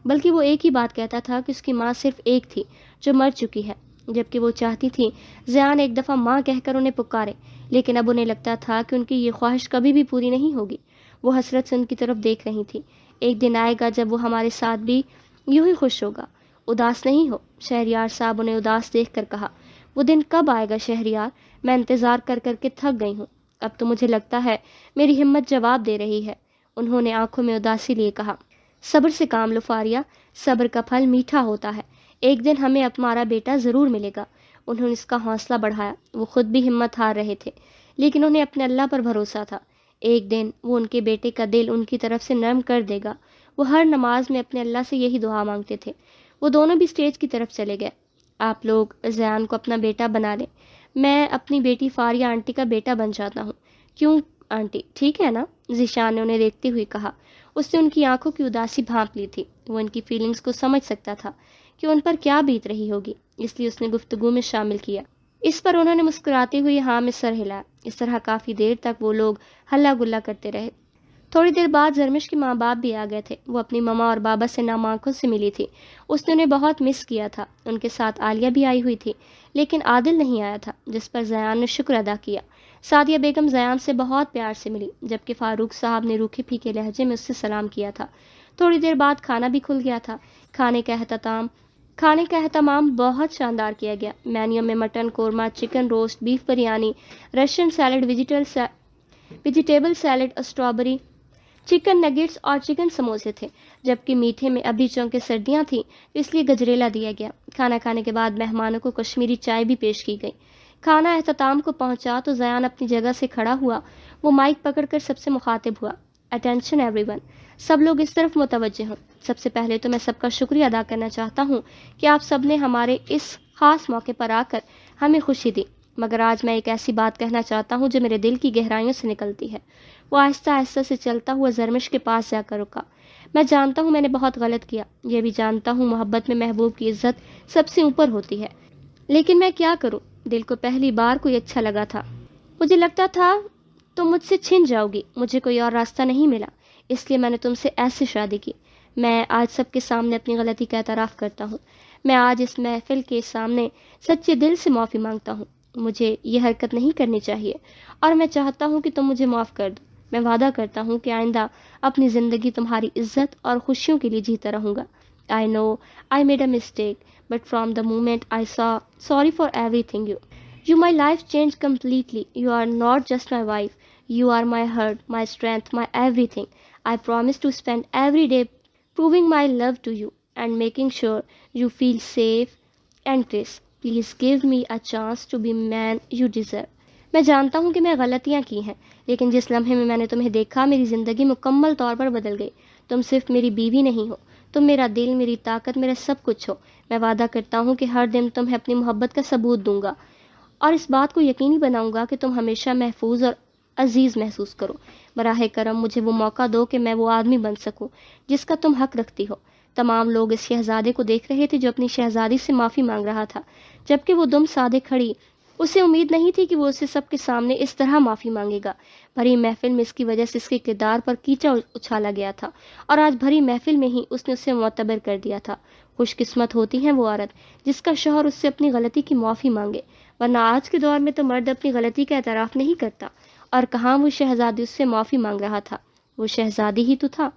بلکہ وہ ایک ہی بات کہتا تھا کہ اس کی ماں صرف ایک تھی جو مر چکی ہے، جبکہ وہ چاہتی تھی زیان ایک دفعہ ماں کہہ کر انہیں پکارے، لیکن اب انہیں لگتا تھا کہ ان کی یہ خواہش کبھی بھی پوری نہیں ہوگی۔ وہ حسرت سے ان کی طرف دیکھ رہی تھی۔ ایک دن آئے گا جب وہ ہمارے ساتھ بھی یوں ہی خوش ہوگا، اداس نہیں ہو۔ شہریار صاحب انہیں اداس دیکھ کر کہا۔ وہ دن کب آئے گا شہریار؟ میں انتظار کر کر کے تھک گئی ہوں، اب تو مجھے لگتا ہے میری ہمت جواب دے رہی ہے۔ انہوں نے آنکھوں میں اداسی لیے کہا، صبر سے کام لو فاریہ، صبر کا پھل میٹھا ہوتا ہے، ایک دن ہمیں ہمارا بیٹا ضرور ملے گا۔ انہوں نے اس کا حوصلہ بڑھایا۔ وہ خود بھی ہمت ہار رہے تھے، لیکن انہیں اپنے اللہ پر بھروسہ تھا۔ ایک دن وہ ان کے بیٹے کا دل ان کی طرف سے نرم کر دے گا۔ وہ ہر نماز میں اپنے اللہ سے یہی دعا مانگتے تھے۔ وہ دونوں بھی اسٹیج کی طرف چلے گئے۔ آپ لوگ زیان کو اپنا بیٹا بنا لیں، میں اپنی بیٹی فاریہ آنٹی کا بیٹا بن جاتا ہوں۔ کیوں آنٹی، ٹھیک ہے نا؟ ذیشان نے انہیں دیکھتے ہوئے کہا۔ اس نے ان کی آنکھوں کی اداسی بھانپ لی تھی۔ وہ ان کی فیلنگز کو سمجھ سکتا تھا کہ ان پر کیا بیت رہی ہوگی، اس لیے اس نے گفتگو میں شامل کیا۔ اس پر انہوں نے مسکراتے ہوئے ہاں میں سر ہلایا۔ اس طرح کافی دیر تک وہ لوگ ہلا گلا کرتے رہے۔ تھوڑی دیر بعد زرمش کے ماں باپ بھی آ گئے تھے۔ وہ اپنی ماما اور بابا سے نام آنکھوں سے ملی تھی۔ اس نے انہیں بہت مس کیا تھا۔ ان کے ساتھ عالیہ بھی آئی ہوئی تھی، لیکن عادل نہیں آیا تھا، جس پر زیان نے شکر ادا کیا۔ سعدیہ بیگم زیان سے بہت پیار سے ملی، جبکہ فاروق صاحب نے روکھے پھیکے لہجے میں اس سے سلام کیا تھا۔ تھوڑی دیر بعد کھانا بھی کھل گیا تھا۔ کھانے کا اہتمام بہت شاندار کیا گیا۔ مینیو میں mutton korma, chicken roast, beef biryani, Russian salad, vegetable salad, strawberry, chicken nuggets اور چکن سموسے تھے، جبکہ میٹھے میں ابھی چونکہ سردیاں تھیں اس لیے گجریلا دیا گیا۔ کھانا کھانے کے بعد مہمانوں کو کشمیری چائے بھی پیش کی گئی۔ کھانا اختتام کو پہنچا تو زیان اپنی جگہ سے کھڑا ہوا۔ وہ مائک پکڑ کر سب سے مخاطب ہوا۔ اٹینشن ایوری ون، سب لوگ اس طرف متوجہ ہوں۔ سب سے پہلے تو میں سب کا شکریہ ادا کرنا چاہتا ہوں کہ آپ سب نے ہمارے اس خاص موقع پر آ کر ہمیں خوشی دی، مگر آج میں ایک ایسی بات کہنا چاہتا ہوں جو میرے دل کی گہرائیوں سے نکلتی ہے۔ وہ آہستہ آہستہ سے چلتا ہوا زرمش کے پاس جا کر رکا۔ میں جانتا ہوں میں نے بہت غلط کیا، یہ بھی جانتا ہوں محبت میں محبوب کی عزت سب سے اوپر ہوتی ہے، لیکن میں کیا کروں؟ دل کو پہلی بار کوئی اچھا لگا تھا۔ مجھے لگتا تھا تم مجھ سے چھن جاؤ گی، مجھے کوئی اور راستہ نہیں ملا، اس لیے میں نے تم سے ایسے شادی کی۔ میں آج سب کے سامنے اپنی غلطی کا اعتراف کرتا ہوں۔ میں آج اس محفل کے سامنے سچے دل سے معافی مانگتا ہوں۔ مجھے یہ حرکت نہیں کرنی چاہیے اور میں چاہتا ہوں کہ تم مجھے معاف کر دو۔ میں وعدہ کرتا ہوں کہ آئندہ اپنی زندگی تمہاری عزت اور خوشیوں کے لیے جیتا رہوں گا۔ I know I made a mistake, but from the moment I saw, sorry for everything you my life changed completely. You are not just my wife. You are my heart, my strength, my everything. I promise to spend every day proving my love to you and making sure you feel safe and grace. Please give me a chance to be man you deserve. میں جانتا ہوں کہ میں غلطیاں کی ہیں، لیکن جس لمحے میں میں نے تمہیں دیکھا میری زندگی مکمل طور پر بدل گئی۔ تم صرف میری بیوی نہیں ہو، تم میرا دل، میری طاقت، میرا سب کچھ ہو۔ میں وعدہ کرتا ہوں کہ ہر دن تمہیں اپنی محبت کا ثبوت دوں گا اور اس بات کو یقینی بناؤں گا کہ تم ہمیشہ محفوظ اور عزیز محسوس کرو۔ براہ کرم مجھے وہ موقع دو کہ میں وہ آدمی بن سکوں جس کا تم حق رکھتی ہو۔ تمام لوگ اس شہزادے کو دیکھ رہے تھے جو اپنی شہزادی سے معافی مانگ رہا تھا، جبکہ وہ دم سادے کھڑی۔ اسے امید نہیں تھی کہ وہ اسے سب کے سامنے اس طرح معافی مانگے گا۔ بھری محفل میں اس کی وجہ سے اس کے کردار پر کیچڑ اچھالا گیا تھا اور آج بھری محفل میں ہی اس نے اسے معتبر کر دیا تھا۔ خوش قسمت ہوتی ہے وہ عورت جس کا شوہر اس سے اپنی غلطی کی معافی مانگے، ورنہ آج کے دور میں تو مرد اپنی غلطی کا اعتراف نہیں کرتا۔ اور کہاں وہ شہزادی اس سے معافی مانگ رہا تھا؟ وہ شہزادی ہی تو تھا،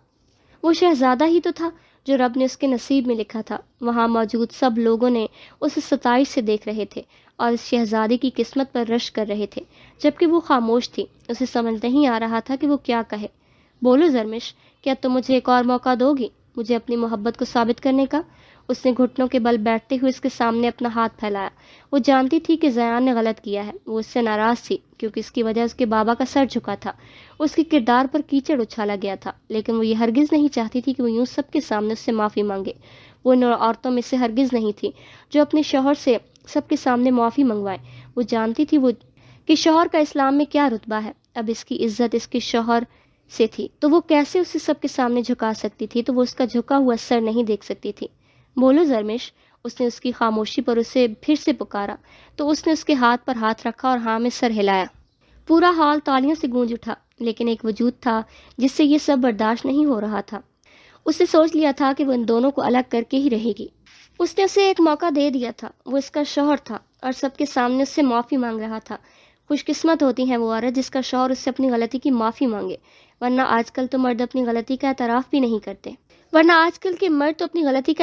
وہ شہزادہ ہی تو تھا جو رب نے اس کے نصیب میں لکھا تھا۔ وہاں موجود سب لوگوں نے اسے ستائش سے دیکھ رہے تھے اور اس شہزادی کی قسمت پر رشک کر رہے تھے، جبکہ وہ خاموش تھی۔ اسے سمجھ نہیں آ رہا تھا کہ وہ کیا کہے۔ بولو زرمش، کیا تم مجھے ایک اور موقع دو گی مجھے اپنی محبت کو ثابت کرنے کا؟ اس نے گھٹنوں کے بل بیٹھتے ہوئے اس کے سامنے اپنا ہاتھ پھیلایا۔ وہ جانتی تھی کہ زیان نے غلط کیا ہے۔ وہ اس سے ناراض تھی کیونکہ اس کی وجہ اس کے بابا کا سر جھکا تھا، اس کے کردار پر کیچڑ اچھالا گیا تھا، لیکن وہ یہ ہرگز نہیں چاہتی تھی کہ وہ یوں سب کے سامنے اس سے معافی مانگے۔ وہ ان عورتوں میں سے ہرگز نہیں تھی جو اپنے شوہر سے سب کے سامنے معافی منگوائے۔ وہ جانتی تھی کہ شوہر کا اسلام میں کیا رتبہ ہے۔ اب اس کی عزت اس کے شوہر سے تھی تو وہ کیسے اسے سب کے سامنے جھکا سکتی تھی؟ تو وہ اس کا جھکا ہوا سر نہیں دیکھ سکتی تھی۔ بولو زرمش، اس نے اس کی خاموشی پر اسے پھر سے پکارا تو اس نے اس کے ہاتھ پر ہاتھ رکھا اور ہاں میں سر ہلایا۔ پورا ہال تالیوں سے گونج اٹھا، لیکن ایک وجود تھا جس سے یہ سب برداشت نہیں ہو رہا تھا۔ اس نے سوچ لیا تھا کہ وہ ان دونوں کو الگ کر کے ہی رہے گی۔ اس نے اسے ایک موقع دے دیا تھا، وہ اس کا شوہر تھا اور سب کے سامنے اس سے معافی مانگ رہا تھا۔ خوش قسمت ہوتی ہے وہ عورت جس کا شوہر اس سے اپنی غلطی کی معافی مانگے، ورنہ آج کل تو مرد اپنی غلطی کا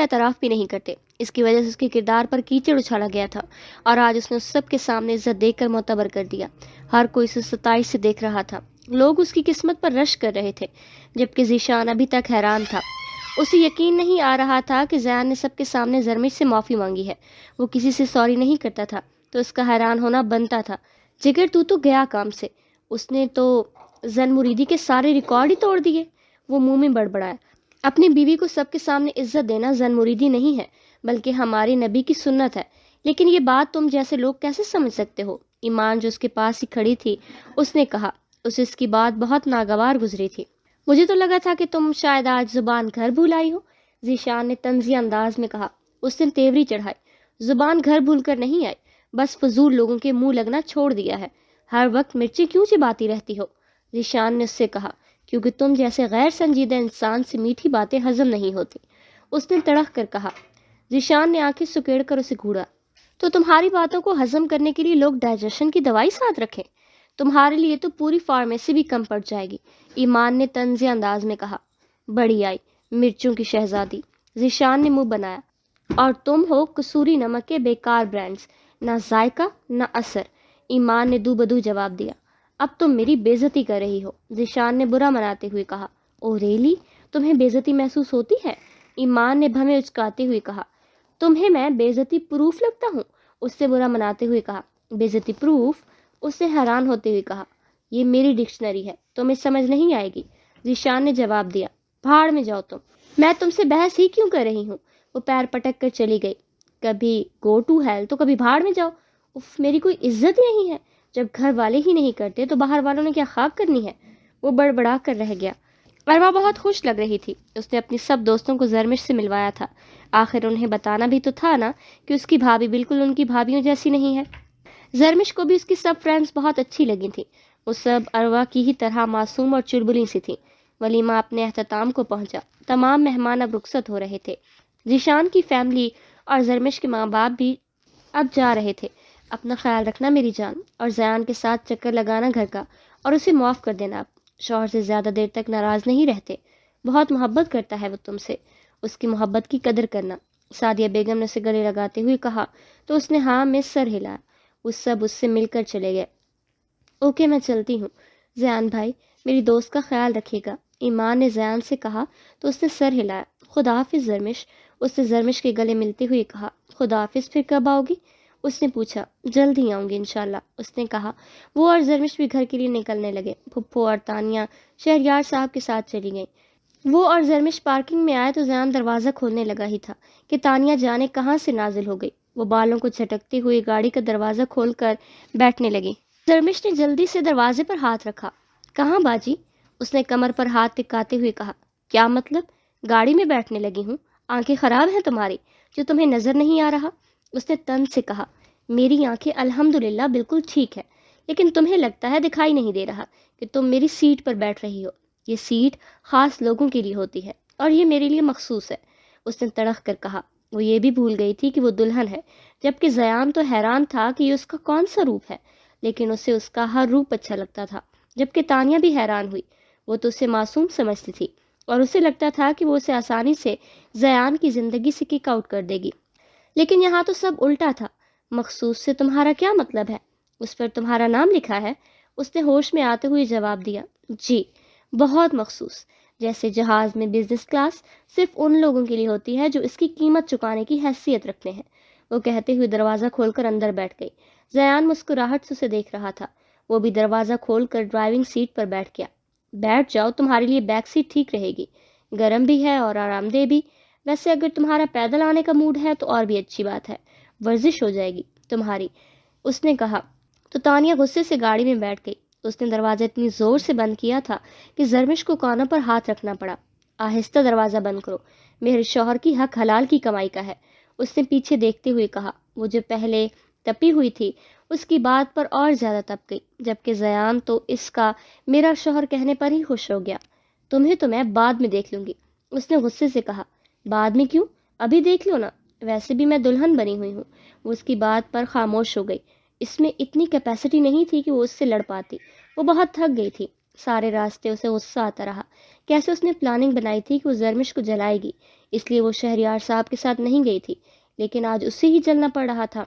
اعتراف بھی نہیں کرتے۔ اس کی وجہ سے اس کے کردار پر کیچڑ اچھالا گیا تھا اور آج اس نے اس سب کے سامنے عزت دے کر معتبر کر دیا۔ ہر کوئی اسے ستائش سے دیکھ رہا تھا، لوگ اس کی قسمت پر رشک کر رہے تھے، جبکہ ذیشان ابھی تک حیران تھا۔ اسے یقین نہیں آ رہا تھا کہ زیان نے سب کے سامنے زرمش سے معافی مانگی ہے۔ وہ کسی سے سوری نہیں کرتا تھا تو اس کا حیران ہونا بنتا تھا۔ جگر تو گیا کام سے، اس نے تو زن مریدی کے سارے ریکارڈ ہی توڑ دیے۔ وہ منہ میں بڑبڑایا، اپنی بیوی کو سب کے سامنے عزت دینا زن مریدی نہیں ہے بلکہ ہمارے نبی کی سنت ہے۔ لیکن یہ بات تم جیسے لوگ کیسے سمجھ سکتے ہو؟ ایمان جو اس کے پاس ہی کھڑی تھی اس نے کہا۔ اسے اس کی بات بہت ناگوار گزری تھی۔ مجھے تو لگا تھا کہ تم شاید آج زبان گھر بھول آئی ہو، ذیشان نے طنزیہ انداز میں کہا۔ اس نے تیوری چڑھائی، زبان گھر بھول کر نہیں آئی، بس فضول لوگوں کے منہ لگنا چھوڑ دیا ہے۔ ہر وقت مرچیں کیوں چباتی رہتی ہو؟ ذیشان نے اس سے کہا۔ کیونکہ تم جیسے غیر سنجیدہ انسان سے میٹھی باتیں ہضم نہیں ہوتی، اس نے تڑک کر کہا۔ ذیشان نے آنکھیں سکیڑ کر اسے گھورا۔ تو تمہاری باتوں کو ہضم کرنے کے لیے لوگ ڈائجیشن کی دوائی ساتھ رکھیں؟ تمہارے لیے تو پوری فارمیسی بھی کم پڑ جائے گی، ایمان نے طنزیہ انداز میں کہا۔ بڑی آئی مرچوں کی شہزادی، ذیشان نے منہ بنایا، اور تم ہو کسوری نمک کے بیکار برانڈز، نہ ذائقہ نہ اثر، ایمان نے دو بدو جواب دیا۔ اب تم میری بےعزتی کر رہی ہو، ذیشان نے برا مناتے ہوئے کہا۔ او ریلی، تمہیں بےعزتی محسوس ہوتی ہے؟ ایمان نے بھمیں اچکاتے ہوئے کہا۔ تمہیں میں بےعزتی پروف لگتا ہوں؟ اس سے برا مناتے ہوئے کہا۔ بےعزتی پروف؟ اس نے حیران ہوتے ہوئے کہا۔ یہ میری ڈکشنری ہے، تمہیں سمجھ نہیں آئے گی، ذیشان نے جواب دیا۔ بھاڑ میں جاؤ تم، میں تم سے بحث ہی کیوں کر رہی ہوں؟ وہ پیر پٹک کر چلی گئی۔ کبھی گو ٹو ہیل تو کبھی بھاڑ میں جاؤ۔ اف، میری کوئی عزت ہی نہیں ہے؟ جب گھر والے ہی نہیں کرتے تو باہر والوں نے کیا خاک کرنی ہے؟ وہ بڑبڑا کر رہ گیا۔ اروا بہت خوش لگ رہی تھی، اس نے اپنی سب دوستوں کو زرمش سے ملوایا تھا۔ آخر انہیں بتانا بھی تو تھا نا کہ اس کی بھابھی بالکل ان کی بھابھیوں جیسی نہیں ہے۔ زرمش کو بھی اس کی سب فرینڈز بہت اچھی لگی تھیں، وہ سب اروا کی ہی طرح معصوم اور چلبلی سی تھیں۔ ولیمہ اپنے اختتام کو پہنچا، تمام مہمان اب رخصت ہو رہے تھے۔ ذیشان کی فیملی اور زرمش کے ماں باپ بھی اب جا رہے تھے۔ اپنا خیال رکھنا میری جان، اور زیان کے ساتھ چکر لگانا گھر کا، اور اسے معاف کر دینا۔ آپ شوہر سے زیادہ دیر تک ناراض نہیں رہتے، بہت محبت کرتا ہے وہ تم سے، اس کی محبت کی قدر کرنا۔ سعدیہ بیگم نے اسے گلے لگاتے ہوئے کہا تو اس نے ہاں میں سر ہلایا۔ وہ سب اس سے مل کر چلے گئے۔ اوکے، میں چلتی ہوں زیان بھائی، میری دوست کا خیال رکھے گا، ایمان نے زیان سے کہا تو اس نے سر ہلایا۔ خدا حافظ زرمش، اس نے زرمش کے گلے ملتے ہوئے کہا۔ خدا حافظ، پھر کب آؤ گی؟ اس نے پوچھا۔ جلد ہی آؤں گی انشاءاللہ، اس نے کہا۔ وہ اور زرمش بھی گھر کے لیے نکلنے لگے۔ پھپھو اور تانیہ شہریار صاحب کے ساتھ چلی گئیں۔ وہ اور زرمش پارکنگ میں آئے تو زیان دروازہ کھولنے لگا ہی تھا کہ تانیہ جانے کہاں سے نازل ہو گئی۔ وہ بالوں کو جھٹکتے ہوئے گاڑی کا دروازہ کھول کر بیٹھنے لگی۔ زرمش نے جلدی سے دروازے پر ہاتھ رکھا۔ کہاں باجی؟ اس نے کمر پر ہاتھ ٹکاتے ہوئے کہا۔ کیا مطلب؟ گاڑی میں بیٹھنے لگی ہوں، آنکھیں خراب ہیں تمہاری جو تمہیں نظر نہیں آ رہا؟ اس نے طنز سے کہا۔ میری آنکھیں الحمدللہ بالکل ٹھیک ہے، لیکن تمہیں لگتا ہے دکھائی نہیں دے رہا کہ تم میری سیٹ پر بیٹھ رہی ہو۔ یہ سیٹ خاص لوگوں کے لیے ہوتی ہے اور یہ میرے لیے مخصوص ہے، اس نے تڑخ کر کہا۔ وہ یہ بھی بھول گئی تھی کہ وہ دلہن ہے، جبکہ زیان تو حیران تھا کہ یہ اس کا کون سا روپ ہے، لیکن اسے اس کا ہر روپ اچھا لگتا تھا۔ جبکہ تانیہ بھی حیران ہوئی، وہ تو اسے معصوم سمجھتی تھی اور اسے لگتا تھا کہ وہ اسے آسانی سے زیان کی زندگی سے کک آؤٹ کر دے گی، لیکن یہاں تو سب الٹا تھا۔ مخصوص سے تمہارا کیا مطلب ہے؟ اس پر تمہارا نام لکھا ہے؟ اس نے ہوش میں آتے ہوئے جواب دیا۔ جی، بہت مخصوص، جیسے جہاز میں بزنس کلاس صرف ان لوگوں کے لیے ہوتی ہے جو اس کی قیمت چکانے کی حیثیت رکھتے ہیں، وہ کہتے ہوئے دروازہ کھول کر اندر بیٹھ گئی۔ زیان مسکراہٹ سے اسے دیکھ رہا تھا، وہ بھی دروازہ کھول کر ڈرائیونگ سیٹ پر بیٹھ گیا۔ بیٹھ جاؤ، تمہارے لیے بیک سیٹ ٹھیک رہے گی، گرم بھی ہے اور آرام دہ بھی۔ ویسے اگر تمہارا پیدل آنے کا موڈ ہے تو اور بھی اچھی بات ہے، ورزش ہو جائے گی تمہاری، اس نے کہا۔ تو تانیہ غصے سے گاڑی میں بیٹھ گئی۔ اس نے دروازہ اتنی زور سے بند کیا تھا کہ زرمش کو کانوں پر ہاتھ رکھنا پڑا۔ آہستہ دروازہ بند کرو، میرے شوہر کی حق حلال کی کمائی کا ہے، اس نے پیچھے دیکھتے ہوئے کہا۔ وہ جو پہلے تپی ہوئی تھی اس کی بات پر اور زیادہ تپ گئی، جبکہ زیان تو اس کا میرا شوہر کہنے پر ہی خوش ہو گیا۔ تمہیں تو میں بعد میں دیکھ لوں گی، اس نے غصے سے کہا، بعد میں کیوں؟ ابھی دیکھ لو نا، ویسے بھی میں دلہن بنی ہوئی ہوں۔ وہ اس کی بات پر خاموش ہو گئی۔ اس میں اتنی کیپیسٹی نہیں تھی کہ وہ اس سے لڑ پاتی۔ وہ بہت تھک گئی تھی۔ سارے راستے اسے غصہ آتا رہا۔ کیسے اس نے پلاننگ بنائی تھی کہ وہ زرمش کو جلائے گی، اس لیے وہ شہریار صاحب کے ساتھ نہیں گئی تھی، لیکن آج اسے ہی چلنا پڑ رہا تھا۔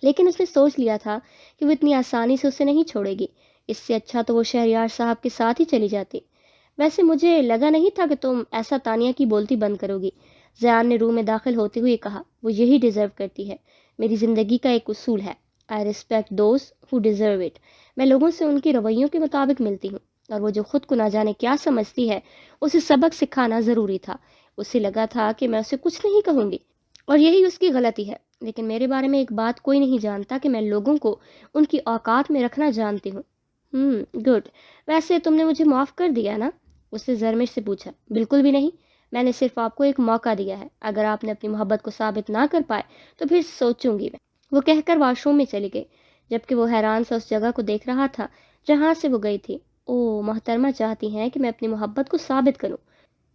لیکن اس نے سوچ لیا تھا کہ وہ اتنی آسانی سے اسے نہیں چھوڑے گی۔ اس سے اچھا تو وہ شہریار صاحب کے ساتھ ہی چلی جاتی۔ ویسے مجھے لگا نہیں تھا کہ تم ایسا تانیہ کی بولتی بند کرو گی، زیان نے روم میں داخل ہوتے ہوئے کہا۔ وہ یہی ڈیزرو کرتی ہے۔ میری زندگی کا ایک اصول ہے، I respect those who deserve it. میں لوگوں سے ان کی رویوں کے مطابق ملتی ہوں، اور وہ جو خود کو نہ جانے کیا سمجھتی ہے، اسے سبق سکھانا ضروری تھا۔ اسے لگا تھا کہ میں اسے کچھ نہیں کہوں گی، اور یہی اس کی غلطی ہے۔ لیکن میرے بارے میں ایک بات کوئی نہیں جانتا کہ میں لوگوں کو ان کی اوقات میں رکھنا جانتی ہوں۔ گڈ۔ ویسے تم نے مجھے معاف کر دیا نا؟ اس نے زرمش سے پوچھا۔ بالکل بھی نہیں، میں نے صرف آپ کو ایک موقع دیا ہے۔ اگر آپ نے اپنی محبت کو ثابت نہ کر پائے تو پھر سوچوں گی میں۔ وہ کہہ کر واش روم میں چلی گئی، جبکہ وہ حیران سے اس جگہ کو دیکھ رہا تھا جہاں سے وہ گئی تھی۔ او، محترمہ چاہتی ہیں کہ میں اپنی محبت کو ثابت کروں،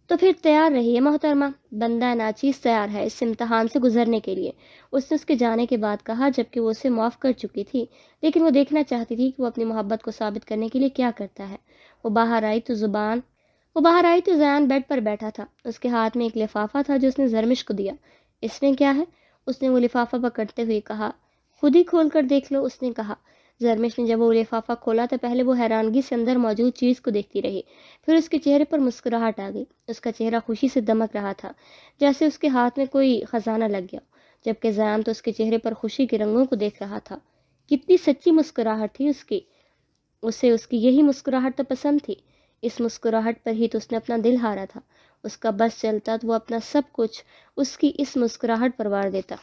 تو پھر تیار رہیے محترمہ، بندہ ناچیز تیار ہے اس امتحان سے گزرنے کے لیے، اس نے اس کے جانے کے بعد کہا، جبکہ وہ اسے معاف کر چکی تھی، لیکن وہ دیکھنا چاہتی تھی کہ وہ اپنی محبت کو ثابت کرنے کے لیے کیا کرتا ہے۔ وہ باہر آئی تو زیان بیڈ پر بیٹھا تھا۔ اس کے ہاتھ میں ایک لفافہ تھا جو اس نے زرمش کو دیا۔ اس میں کیا ہے؟ اس نے وہ لفافہ پکڑتے ہوئے کہا۔ خود ہی کھول کر دیکھ لو، اس نے کہا۔ زرمش نے جب وہ لفافہ کھولا تو پہلے وہ حیرانگی سے اندر موجود چیز کو دیکھتی رہی، پھر اس کے چہرے پر مسکراہٹ آ گئی۔ اس کا چہرہ خوشی سے دمک رہا تھا، جیسے اس کے ہاتھ میں کوئی خزانہ لگ گیا، جبکہ زیان تو اس کے چہرے پر خوشی کے رنگوں کو دیکھ رہا تھا۔ کتنی سچی مسکراہٹ تھی اس کی! اسے اس کی یہی مسکراہٹ تو پسند تھی۔ اس مسکراہٹ پر ہی تو اس نے اپنا دل ہارا تھا۔ اس کا بس چلتا تو وہ اپنا سب کچھ اس کی اس مسکراہٹ پر وار دیتا۔